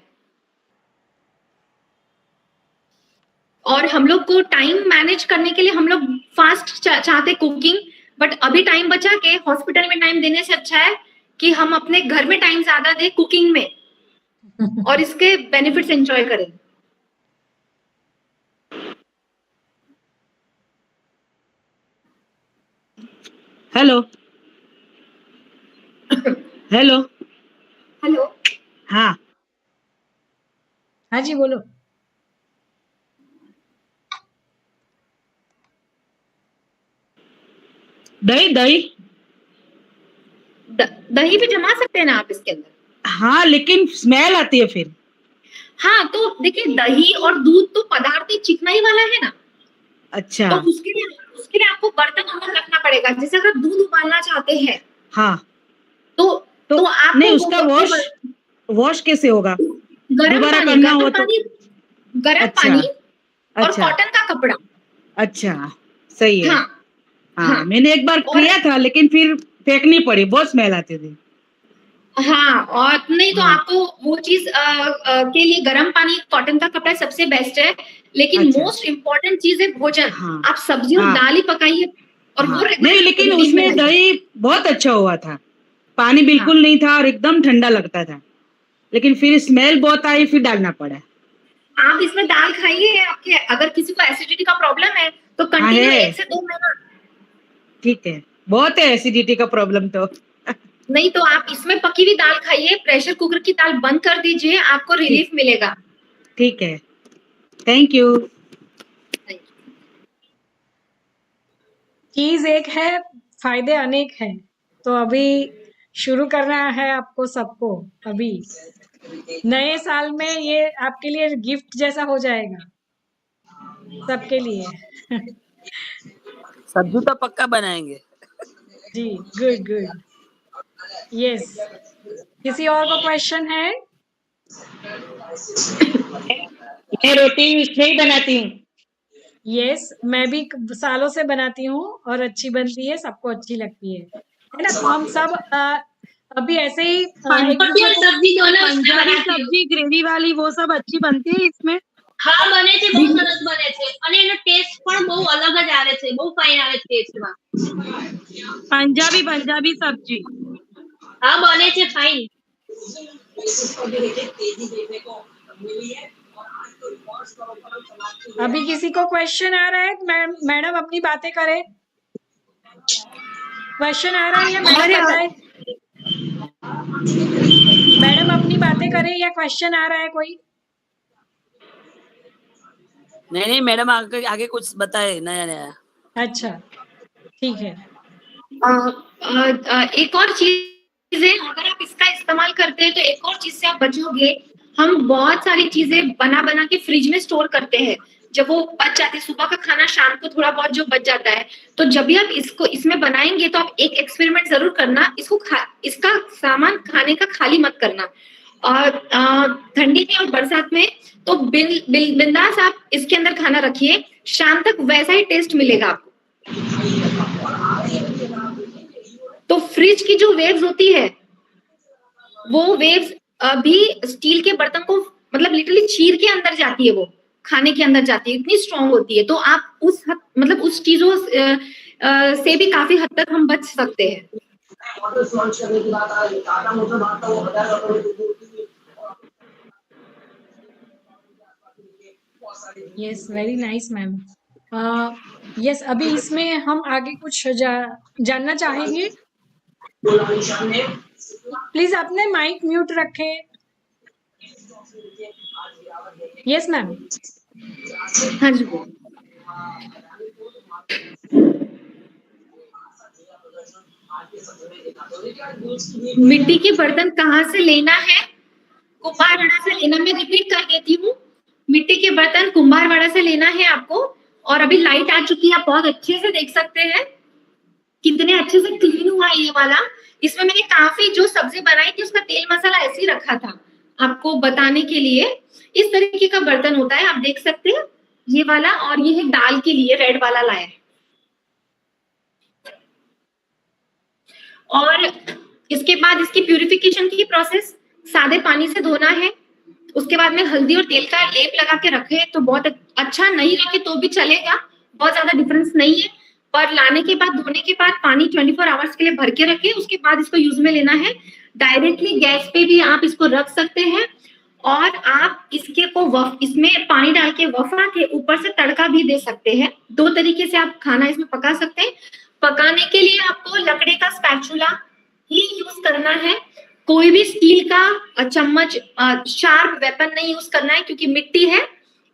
और हम लोग को टाइम मैनेज करने के लिए हम लोग फास्ट चाहते कुकिंग, बट अभी टाइम बचा के हॉस्पिटल में टाइम देने से अच्छा है कि हम अपने घर में टाइम ज्यादा दें कुकिंग में और इसके बेनिफिट्स एंजॉय करें। Hello hello hello. हाँ हाँ जी बोलो। दही दही दही भी जमा सकते हैं ना आप इसके अंदर। हाँ लेकिन स्मेल आती है फिर। हाँ तो देखिए दही और दूध तो पदार्थ ही चिकनाई वाला है ना, अच्छा तो उसके लिए आपको बर्तन अंदर रखना पड़ेगा। जैसे अगर दूध उबालना चाहते हैं हाँ तो आपको नहीं उसका वॉश कैसे होगा? दोबारा करना हो तो? गर्म अच्छा, पानी और अच्छा कॉटन का कपड़ा। अच्छा सही है। हाँ हाँ मैंने एक बार किया था लेकिन फिर फेंकनी पड़ी, बहुत स्मेल आती थी। हाँ, और नहीं तो हाँ। आपको वो चीज के लिए गर्म पानी कॉटन का कपड़ा सबसे बेस्ट है, लेकिन अच्छा। मोस्ट इम्पोर्टेंट चीज है भोजन। हाँ। आप सब्जी और हाँ। दाल ही पकाइए और हाँ। वो नहीं लेकिन रूटीन में उसमें लाइए। दही बहुत अच्छा हुआ था, पानी बिल्कुल नहीं था और एकदम ठंडा लगता था, लेकिन फिर स्मेल बहुत आई, फिर डालना पड़ा। आप इसमें दाल खाइए। आपके अगर किसी को एसिडिटी का प्रॉब्लम है तो हाँ कंटिन्यू है, 1 से 2 महीना। ठीक है, बहुत है एसिडिटी का प्रॉब्लम तो। नहीं तो आप इसमें पकी हुई दाल खाइए, प्रेशर कुकर की दाल बंद कर दीजिए, आपको रिलीफ मिलेगा। ठीक है, थैंक यू। चीज एक है, फायदे अनेक हैं। तो अभी शुरू करना है आपको सबको। अभी नए साल में ये आपके लिए गिफ्ट जैसा हो जाएगा सबके लिए। सब्जी तो पक्का बनाएंगे। जी गुड गुड। यस, किसी और को क्वेश्चन है? मैं रोटी इसमें ही बनाती हूँ। यस, मैं भी सालों से बनाती हूँ और अच्छी बनती है, सबको अच्छी लगती है ना। तो हम सब अभी ऐसे ही एक पत्ती दूसरे और को सब्जी जो है ना उसमें पंजाबी बनाती हूँ। सब्जी ग्रेवी वाली वो सब अच्छी बनती है इसमें। હા બને છે, બહુ સરસ બને છે અને એનો ટેસ્ટ પણ બહુ અલગ જ આવે છે, બહુ ફાઇન આવે છે ટેસ્ટમાં। पंजाबी सब्जी। હા બને છે ફાઇન। अभी किसी को क्वेश्चन आ रहा है? मैडम अपनी बातें करें। क्वेश्चन आ रहा है या मैडम बताए? मैडम अपनी बातें करें या क्वेश्चन आ रहा है कोई? नहीं मैडम आगे आगे कुछ बताए नया नया। अच्छा ठीक है। एक और चीज है, अगर आप इसका इस्तेमाल करते हैं तो एक और चीज से आप बचोगे। हम बहुत सारी चीजें बना के फ्रिज में स्टोर करते हैं, जब वो बच जाती है सुबह का खाना, शाम को थोड़ा बहुत जो बच जाता है, तो जब भी आप इसको इसमें बनाएंगे तो आप एक एक्सपेरिमेंट जरूर करना, इसका सामान खाने का खाली मत करना। और ठंडी में और बरसात में तो बिंदास आप इसके अंदर खाना रखिए, शाम तक वैसा ही टेस्ट मिलेगा आपको। तो फ्रिज की जो वेव्स होती है वो वेव्स भी स्टील के बर्तन को मतलब लिटरली चीर के अंदर जाती है, वो खाने के अंदर जाती है, इतनी स्ट्रांग होती है। तो आप उस चीजों से भी काफी हद तक हम बच सकते हैं। Yes very nice ma'am. Yes, अभी इसमें हम आगे कुछ जानना चाहेंगे। प्लीज अपने माइक म्यूट रखें। Yes ma'am. हाँ जी। मिट्टी के बर्तन कहाँ से लेना है? कुम्हारवाड़ा से लेना। मैं रिपीट कर देती हूँ, मिट्टी के बर्तन कुम्हारवाड़ा से लेना है आपको। और अभी लाइट आ चुकी है, आप बहुत अच्छे से देख सकते हैं कितने अच्छे से क्लीन हुआ है ये वाला। इसमें मैंने काफी जो सब्जी बनाई थी उसका तेल मसाला ऐसे ही रखा था आपको बताने के लिए। इस तरीके का बर्तन होता है, आप देख सकते हैं ये वाला। और ये है दाल के लिए रेड वाला लाया है। और इसके बाद इसकी प्यूरिफिकेशन की प्रोसेस, सादे पानी से धोना है, उसके बाद में हल्दी और तेल का लेप लगा के रखे तो बहुत अच्छा, नहीं रखे तो भी चलेगा, बहुत ज्यादा डिफरेंस नहीं है। पर लाने के बाद, धोने के बाद पानी 24 आवर्स के लिए भर के रखे, उसके बाद इसको यूज में लेना है। डायरेक्टली गैस पे भी आप इसको रख सकते हैं और आप इसके को इसमें पानी डाल के वफा के ऊपर से तड़का भी दे सकते हैं। 2 तरीके से आप खाना इसमें पका सकते हैं। पकाने के लिए आपको लकड़ी का स्पैचुला ही यूज करना है, कोई भी स्टील का चम्मच, शार्प वेपन नहीं यूज करना है क्योंकि मिट्टी है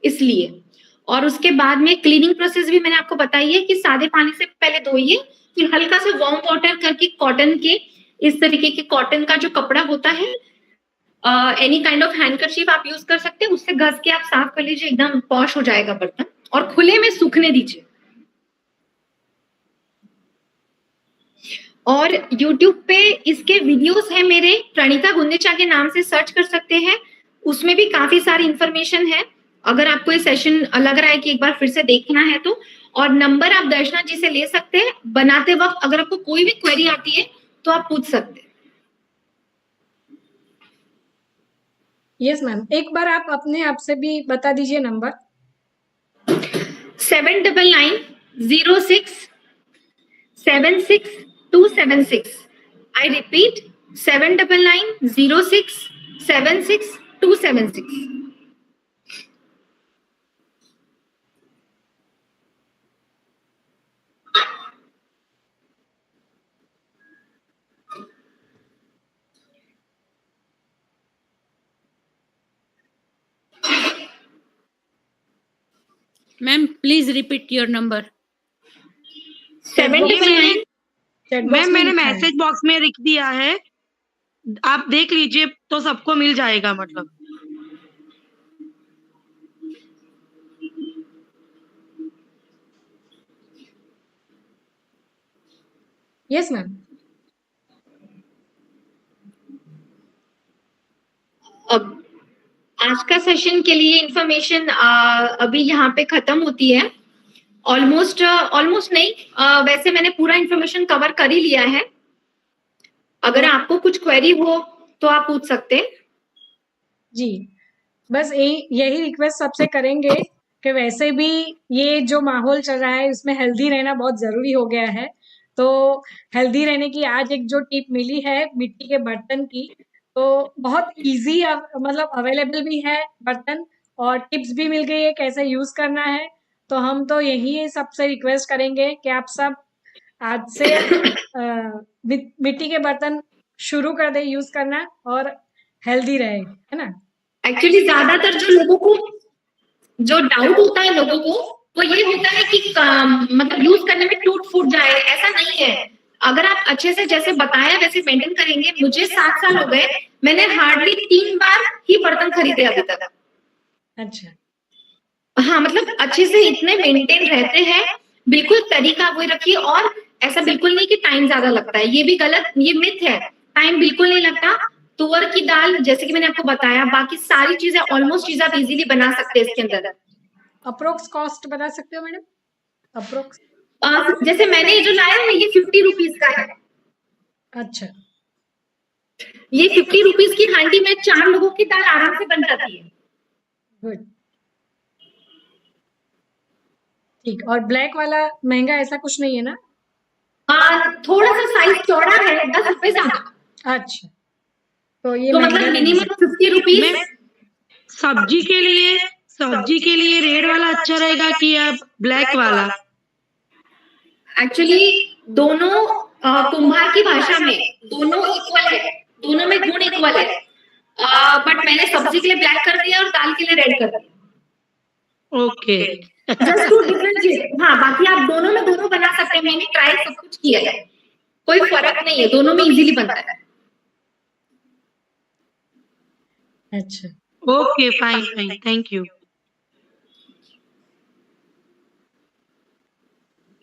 इसलिए। और उसके बाद में क्लीनिंग प्रोसेस भी मैंने आपको बताई है कि सादे पानी से पहले धोइए, फिर हल्का सा वार्म वाटर करके कॉटन के, इस तरीके के कॉटन का जो कपड़ा होता है, एनी काइंड ऑफ हैंडकरचीफ आप यूज कर सकते हैं, उससे घस के आप साफ कर लीजिए, एकदम पॉश हो जाएगा बर्तन। और खुले में सूखने दीजिए। और YouTube पे इसके वीडियोस हैं मेरे, प्रणीता गुंदेचा के नाम से सर्च कर सकते हैं, उसमें भी काफी सारी इंफॉर्मेशन है। अगर आपको ये सेशन लग रहा है कि एक बार फिर से देखना है तो, और नंबर आप दर्शना जी से ले सकते हैं बनाते वक्त। अगर आपको कोई भी क्वेरी आती है तो आप पूछ सकते हैं। यस मैम, एक बार आप अपने आप से भी बता दीजिए number. 7990676276। I repeat, 7990676276। Ma'am please repeat your number. 79 ma'am मैंने मैसेज बॉक्स में लिख दिया है, आप देख लीजिए तो सबको मिल जाएगा मतलब। Yes ma'am. अब आज का सेशन के लिए इंफॉर्मेशन अभी यहाँ पे खत्म होती है। ऑलमोस्ट नहीं, वैसे मैंने पूरा इंफॉर्मेशन कवर कर ही लिया है। अगर आपको कुछ क्वेरी हो तो आप पूछ सकते हैं। जी, बस यही रिक्वेस्ट सबसे करेंगे कि वैसे भी ये जो माहौल चल रहा है उसमें हेल्दी रहना बहुत जरूरी हो गया है। तो हेल्दी रहने की आज एक जो टिप मिली है मिट्टी के बर्तन की, तो बहुत इजी मतलब अवेलेबल भी है बर्तन, और टिप्स भी मिल गई है कैसे यूज करना है। तो हम तो यही सबसे रिक्वेस्ट करेंगे कि आप सब आज से मिट्टी के बर्तन शुरू कर दे यूज करना और हेल्दी रहे, है ना। एक्चुअली ज्यादातर जो लोगों को जो डाउट होता है लोगों को, वो ये होता है कि मतलब यूज करने में टूट फूट जाए, ऐसा नहीं है। अगर आप अच्छे से जैसे बताया वैसे मेंटेन करेंगे, मुझे 7 साल हो गए, मैंने हार्डली 3 बार ही बर्तन खरीदे अभी तक। अच्छा, हाँ, मतलब अच्छे से इतने मेंटेन रहते हैं, बिल्कुल तरीका वही रखिए। और ऐसा बिल्कुल नहीं कि टाइम ज्यादा लगता है, ये भी गलत, ये मिथ है, टाइम बिल्कुल नहीं लगता। तुअर की दाल जैसे कि मैंने आपको बताया, बाकी सारी चीजें ऑलमोस्ट चीज आप इजीली बना सकते हैं इसके अंदर। अप्रोक्स कॉस्ट बता सकते हो मैडम? अप्रोक्स जैसे मैंने ये जो लाया है ये 50 रुपीज का है। अच्छा, ये 50 रुपीज की हांडी में 4 लोगों की दाल आराम से बन जाती है। गुड, ठीक। और ब्लैक वाला महंगा ऐसा कुछ नहीं है ना? थोड़ा सा साइज चौड़ा है, 10 रुपए ज्यादा। अच्छा, तो ये तो महंगा मतलब नहीं मिनिमम 50 रुपीज। सब्जी के लिए रेड वाला अच्छा रहेगा कि या ब्लैक वाला? एक्चुअली दोनों कुम्हार की भाषा में दोनों इक्वल है, दोनों में गुण इक्वल है। बट मैंने सब्जी के लिए ब्लैक कर दिया और दाल के लिए रेड कर दिया। ओके। Just to differentiate. हाँ, बाकी आप दोनों में दोनों बना सकते हैं, मैंने ट्राई सब कुछ किया है, कोई फर्क नहीं है, दोनों में इजीली बनता है। अच्छा, ओके, फाइन, थैंक यू।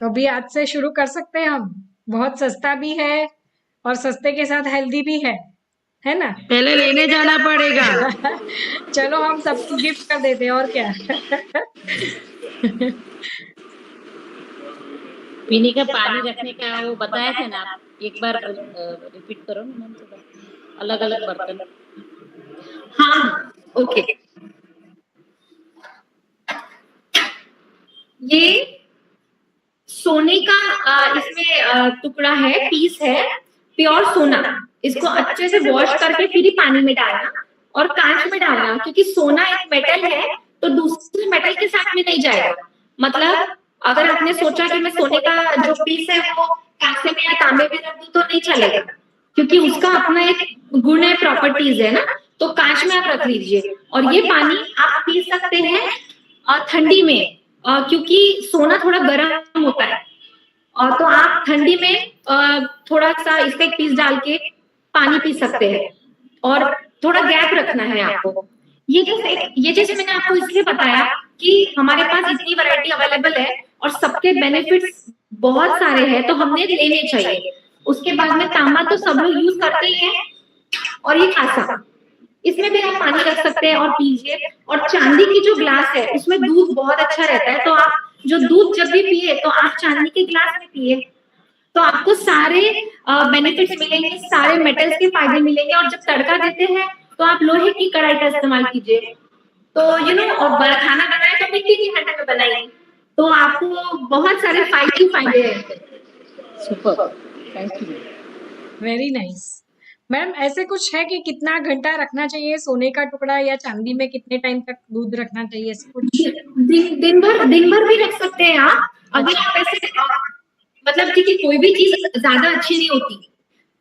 तो अभी आज से शुरू कर सकते हैं हम। बहुत सस्ता भी है और सस्ते के साथ हेल्दी भी है ना। पहले लेने जाना पड़ेगा। चलो हम सबको गिफ्ट कर देते हैं, और क्या। पीने का पानी रखने का वो बताया था ना आप, एक बार रिपीट करो ना मैम, अलग अलग बर्तन। हाँ, ओके, ये सोने का इसमें टुकड़ा है, पीस है, प्योर सोना। इसको अच्छे से वॉश करके फिर ही पानी में डालना और कांच में डालना, क्योंकि सोना एक मेटल है तो दूसरे मेटल के साथ में नहीं जाएगा। मतलब अगर आपने सोचा कि मैं सोने का जो पीस है वो कांसे में या तांबे में रख दूं तो नहीं चलेगा, क्योंकि उसका अपना एक गुण है, प्रॉपर्टीज है ना। तो कांच में आप रख लीजिए और ये पानी आप पी सकते हैं ठंडी में, क्योंकि सोना थोड़ा गर्म होता है। और तो आप ठंडी में थोड़ा सा इसका एक पीस डाल के पानी पी सकते हैं और थोड़ा गैप रखना है आपको। ये जैसे मैंने आपको इसलिए बताया कि हमारे पास इतनी वैरायटी अवेलेबल है और सबके बेनिफिट्स बहुत सारे हैं, तो हमने लेने चाहिए। उसके बाद में तांबा तो सब लोग यूज करते ही हैं, और ये कांसा, इसमें भी आप पानी रख सकते हैं और पीजिए। और चांदी की जो ग्लास है उसमें दूध बहुत अच्छा रहता है, तो आप जो दूध जब भी पिए तो आप चांदी के ग्लास में पिए, तो आपको सारे बेनिफिट्स मिलेंगे, सारे मेटल्स के फायदे मिलेंगे। और जब तड़का देते हैं तो आप लोहे की कढ़ाई का इस्तेमाल कीजिए, तो और खाना बनाए तो मिट्टी की हांडी में बनाइए, तो आपको बहुत सारे फायदे हैं। Super, thank you. Very nice. Ma'am ऐसे कुछ है कि कितना घंटा रखना चाहिए सोने का टुकड़ा, या चांदी में कितने टाइम तक दूध रखना चाहिए, ऐसे कुछ? दिन भर भी रख सकते हैं आप। अगर आप ऐसे मतलब कि कोई भी चीज ज्यादा अच्छी नहीं होती,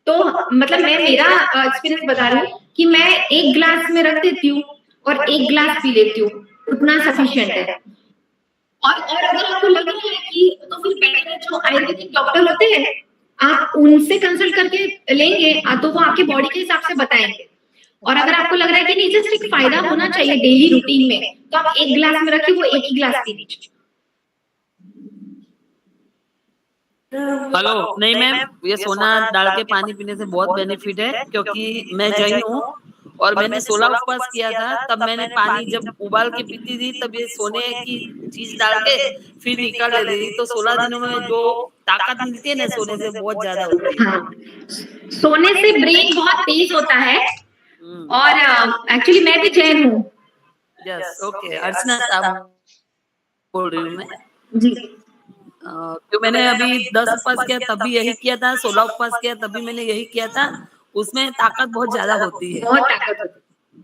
तो मतलब मैं मेरा एक्सपीरियंस बता रही हूँ कि मैं एक ग्लास में रख देती हूँ और एक ग्लास पी लेती हूँ, उतना सफिशिएंट है। और अगर आपको लग रहा है कि तो फिर बेटर जो आयुर्वेदिक डॉक्टर होते हैं आप उनसे कंसल्ट करके लेंगे, तो वो आपके बॉडी के हिसाब से बताएंगे। और अगर आपको लग रहा है कि नहीं जस्ट एक फायदा होना चाहिए डेली रूटीन में, तो आप एक गिलास में रखिए, वो एक ही गिलास पी लीजिए। हेलो, नहीं मैम, ये सोना डाल के पानी पीने से बहुत बेनिफिट है, क्योंकि मैं जैन हूँ और मैंने 16 उपवास किया था, तब मैंने पानी जब उबाल के पीती थी तब ये सोने की चीज डाल के फिर निकाल लेती थी, तो 16 दिनों में जो ताकत मिलती है ना सोने से बहुत ज्यादा होती है। हाँ, सोने से ब्रेन बहुत तेज होता है। और एक्चुअली मैं भी जैन हूँ। यस, ओके, अर्चना साहब बोल रही हूँ मैं जी। तो मैंने अभी 10 उपवास किया तब भी यही किया था, 16 उपवास किया तब भी मैंने यही किया था। उसमें ताकत बहुत ज्यादा होती है। बहुत ताकत होती है।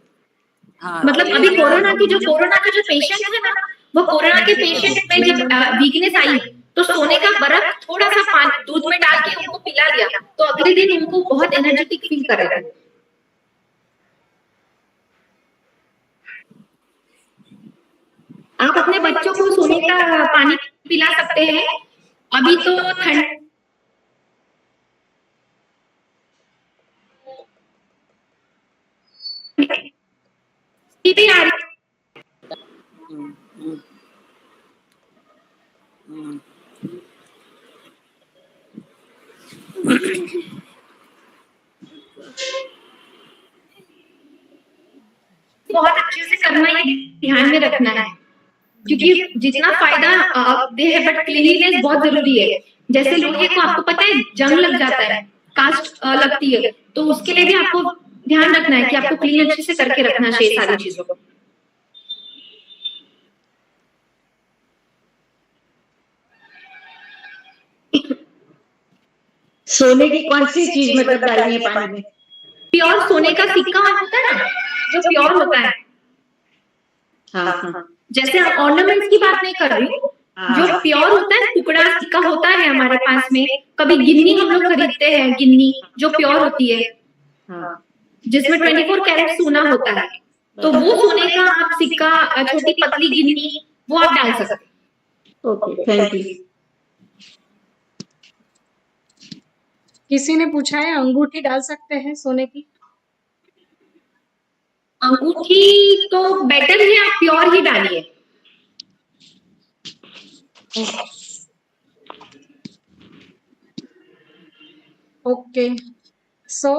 हाँ, मतलब अभी कोरोना का जो पेशेंट है ना, वो कोरोना के पेशेंट में जब वीकनेस आई तो सोने का बर्फ थोड़ा सा पानी दूध में डाल के उनको पिला दिया, तो अगले दिन उनको बहुत एनर्जेटिक फील कर रहे थे। आप अपने बच्चों को सोने का पानी पिला सकते हैं। अभी तो ठंड भी आ रही, बहुत अच्छे से करना, ये ध्यान में रखना है, क्योंकि जितना फायदा दे है बट क्लीनिनेस बहुत जरूरी है। जैसे लोहे को आपको पता है जंग लग जाता है, कास्ट लगती है, तो उसके लिए भी आपको ध्यान रखना है कि आपको क्लीन अच्छे से करके रखना चाहिए सारी चीजों को। सोने की कौन सी चीज मतलब डालनी है पानी में? प्योर सोने का सिक्का होता है ना, जो प्योर होता है। हाँ हाँ, जैसे ऑर्नामेंट्स की बात नहीं कर रही हूँ, जो प्योर होता है, टुकड़ा सिक्का होता है हमारे पास में। कभी गिन्नी हम लोग खरीदते हैं, गिन्नी जो प्योर होती है, हाँ, जिसमें 24 कैरेट सोना होता है, तो वो सोने का आप सिक्का, छोटी पतली गिन्नी, वो आप डाल सकते हैं। Okay, thank you. किसी ने पूछा है अंगूठी डाल सकते हैं सोने की? अंगूठी तो बेटर है आप प्योर ही डालिए। ओके, सो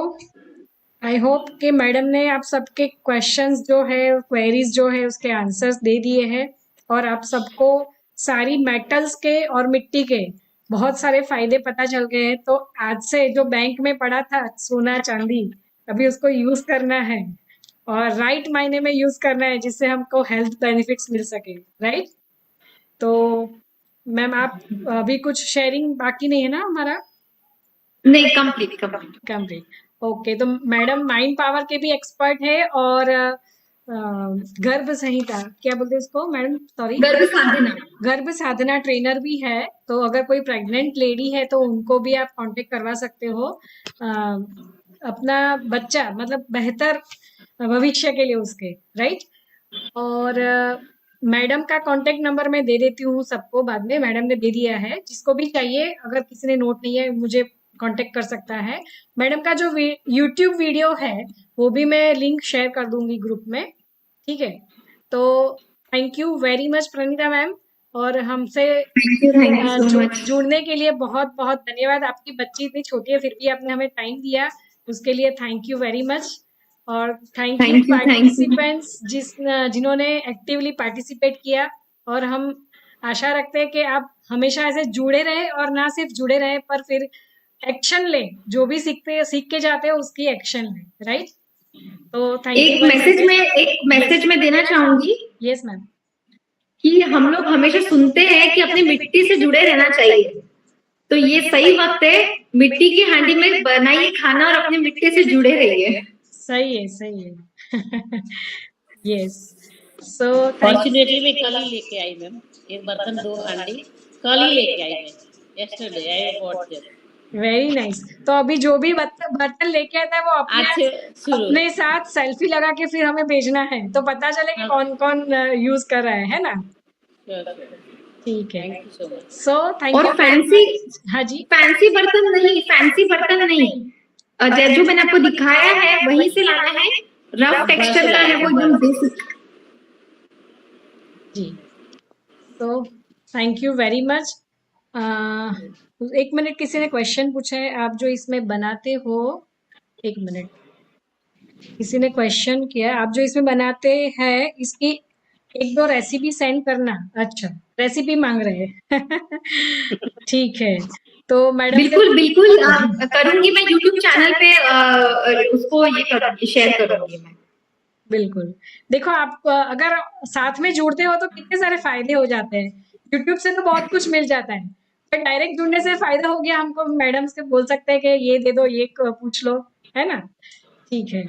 आई होप कि मैडम ने आप सबके क्वेश्चंस जो है, क्वेरीज जो है, उसके आंसर्स दे दिए हैं, और आप सबको सारी मेटल्स के और मिट्टी के बहुत सारे फायदे पता चल गए हैं। तो आज से जो बैंक में पड़ा था सोना चांदी, अभी उसको यूज करना है, और राइट मायने में यूज करना है जिससे हमको हेल्थ बेनिफिट्स मिल सके, राइट? तो मैम आप अभी कुछ शेयरिंग बाकी नहीं है ना हमारा? नहीं, कंप्लीट कंप्लीट। कंप्लीट। ओके, तो मैडम माइंड पावर के भी एक्सपर्ट है और गर्भ संहिता क्या बोलते हैं उसको मैडम, सॉरी, गर्भ साधना। गर्भ साधना ट्रेनर भी है। तो अगर कोई प्रेग्नेंट लेडी है तो उनको भी आप कांटेक्ट करवा सकते हो अपना बच्चा मतलब बेहतर भविष्य के लिए उसके, राइट? और मैडम का कांटेक्ट नंबर मैं दे देती हूँ सबको, बाद में मैडम ने दे दिया है, जिसको भी चाहिए अगर किसी ने नोट नहीं है मुझे कांटेक्ट कर सकता है। मैडम का जो यूट्यूब वीडियो है वो भी मैं लिंक शेयर कर दूंगी ग्रुप में, ठीक है? तो thank you very much Pranita ma'am, और हमसे थैंक यू सो मच। जुड़ने के लिए बहुत बहुत धन्यवाद। आपकी बच्ची इतनी छोटी है फिर भी आपने हमें टाइम दिया, उसके लिए थैंक यू वेरी मच। और thank you Thank you, thank you. Participants जिन्होंने एक्टिवली पार्टिसिपेट किया, और हम आशा रखते हैं कि आप हमेशा ऐसे जुड़े रहे, और ना सिर्फ जुड़े रहे पर फिर एक्शन ले, जो भी सीख के जाते हो उसकी एक्शन ले, राइट? तो थैंक यू। एक मैसेज में देना चाहूंगी यस मैम। कि हम लोग हमेशा सुनते हैं कि अपनी मिट्टी से जुड़े रहना चाहिए, तो ये सही वक्त है, मिट्टी की हांडी में बनाइए खाना और अपनी मिट्टी से जुड़े रहिए। सही है, सही है। यस, सो फॉर्चुनेटली मैं कल ही लेके आई मैम, एक बर्तन 2 हांडी कल ही लेके आई मैं, yesterday I bought them. Very nice. तो अभी जो भी बर्तन लेके आता है वो अपने साथ सेल्फी लगा के फिर हमें भेजना है, तो पता चले कि कौन कौन यूज कर रहा है ना? ठीक है, thank you so much. So thank और यू। हाँ जी, फैंसी बर्तन नहीं, जो मैंने आपको दिखाया है वहीं से लाना है, रफ टेक्सचर का है वो, एकदम बेसिक। जी, तो थैंक यू वेरी मच। एक मिनट, किसी ने क्वेश्चन पूछा है, आप जो इसमें बनाते हो, एक मिनट, किसी ने क्वेश्चन किया, आप जो इसमें बनाते हैं इसकी 1-2 रेसिपी सेंड करना। अच्छा, रेसिपी मांग रहे हैं। ठीक है, तो मैडम बिल्कुल बिल्कुल करूंगी मैं, यूट्यूब चैनल पे उसको ये करूंगी, शेयर करूंगी मैं। बिल्कुल। देखो आप अगर साथ में जुड़ते हो तो कितने सारे फायदे हो जाते हैं। यूट्यूब से तो बहुत कुछ मिल जाता है, पर डायरेक्ट जुड़ने से फायदा हो गया, हमको मैडम से बोल सकते हैं कि ये दे दो, ये पूछ लो, है ना? ठीक है,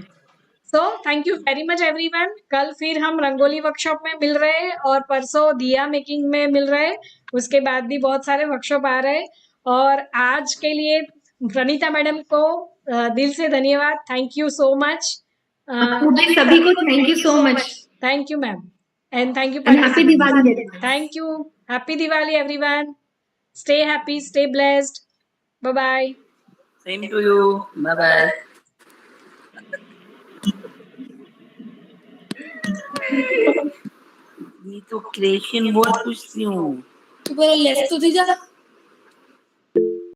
so thank you very much everyone. कल फिर हम रंगोली वर्कशॉप में मिल रहे हैं, और परसों दिया मेकिंग में मिल रहे हैं, उसके बाद भी बहुत सारे वर्कशॉप आ रहे हैं। और आज के लिए प्रणीता मैडम को दिल से धन्यवाद, थैंक यू सो मच। सभी को thank you so much. Thank you ma'am, and thank you. Happy Diwali. Thank you, happy Diwali everyone, stay happy, stay blessed, bye bye. Same to you, bye bye. ये तो creation बहुत पूछती हूँ। तू पहले left तो जा।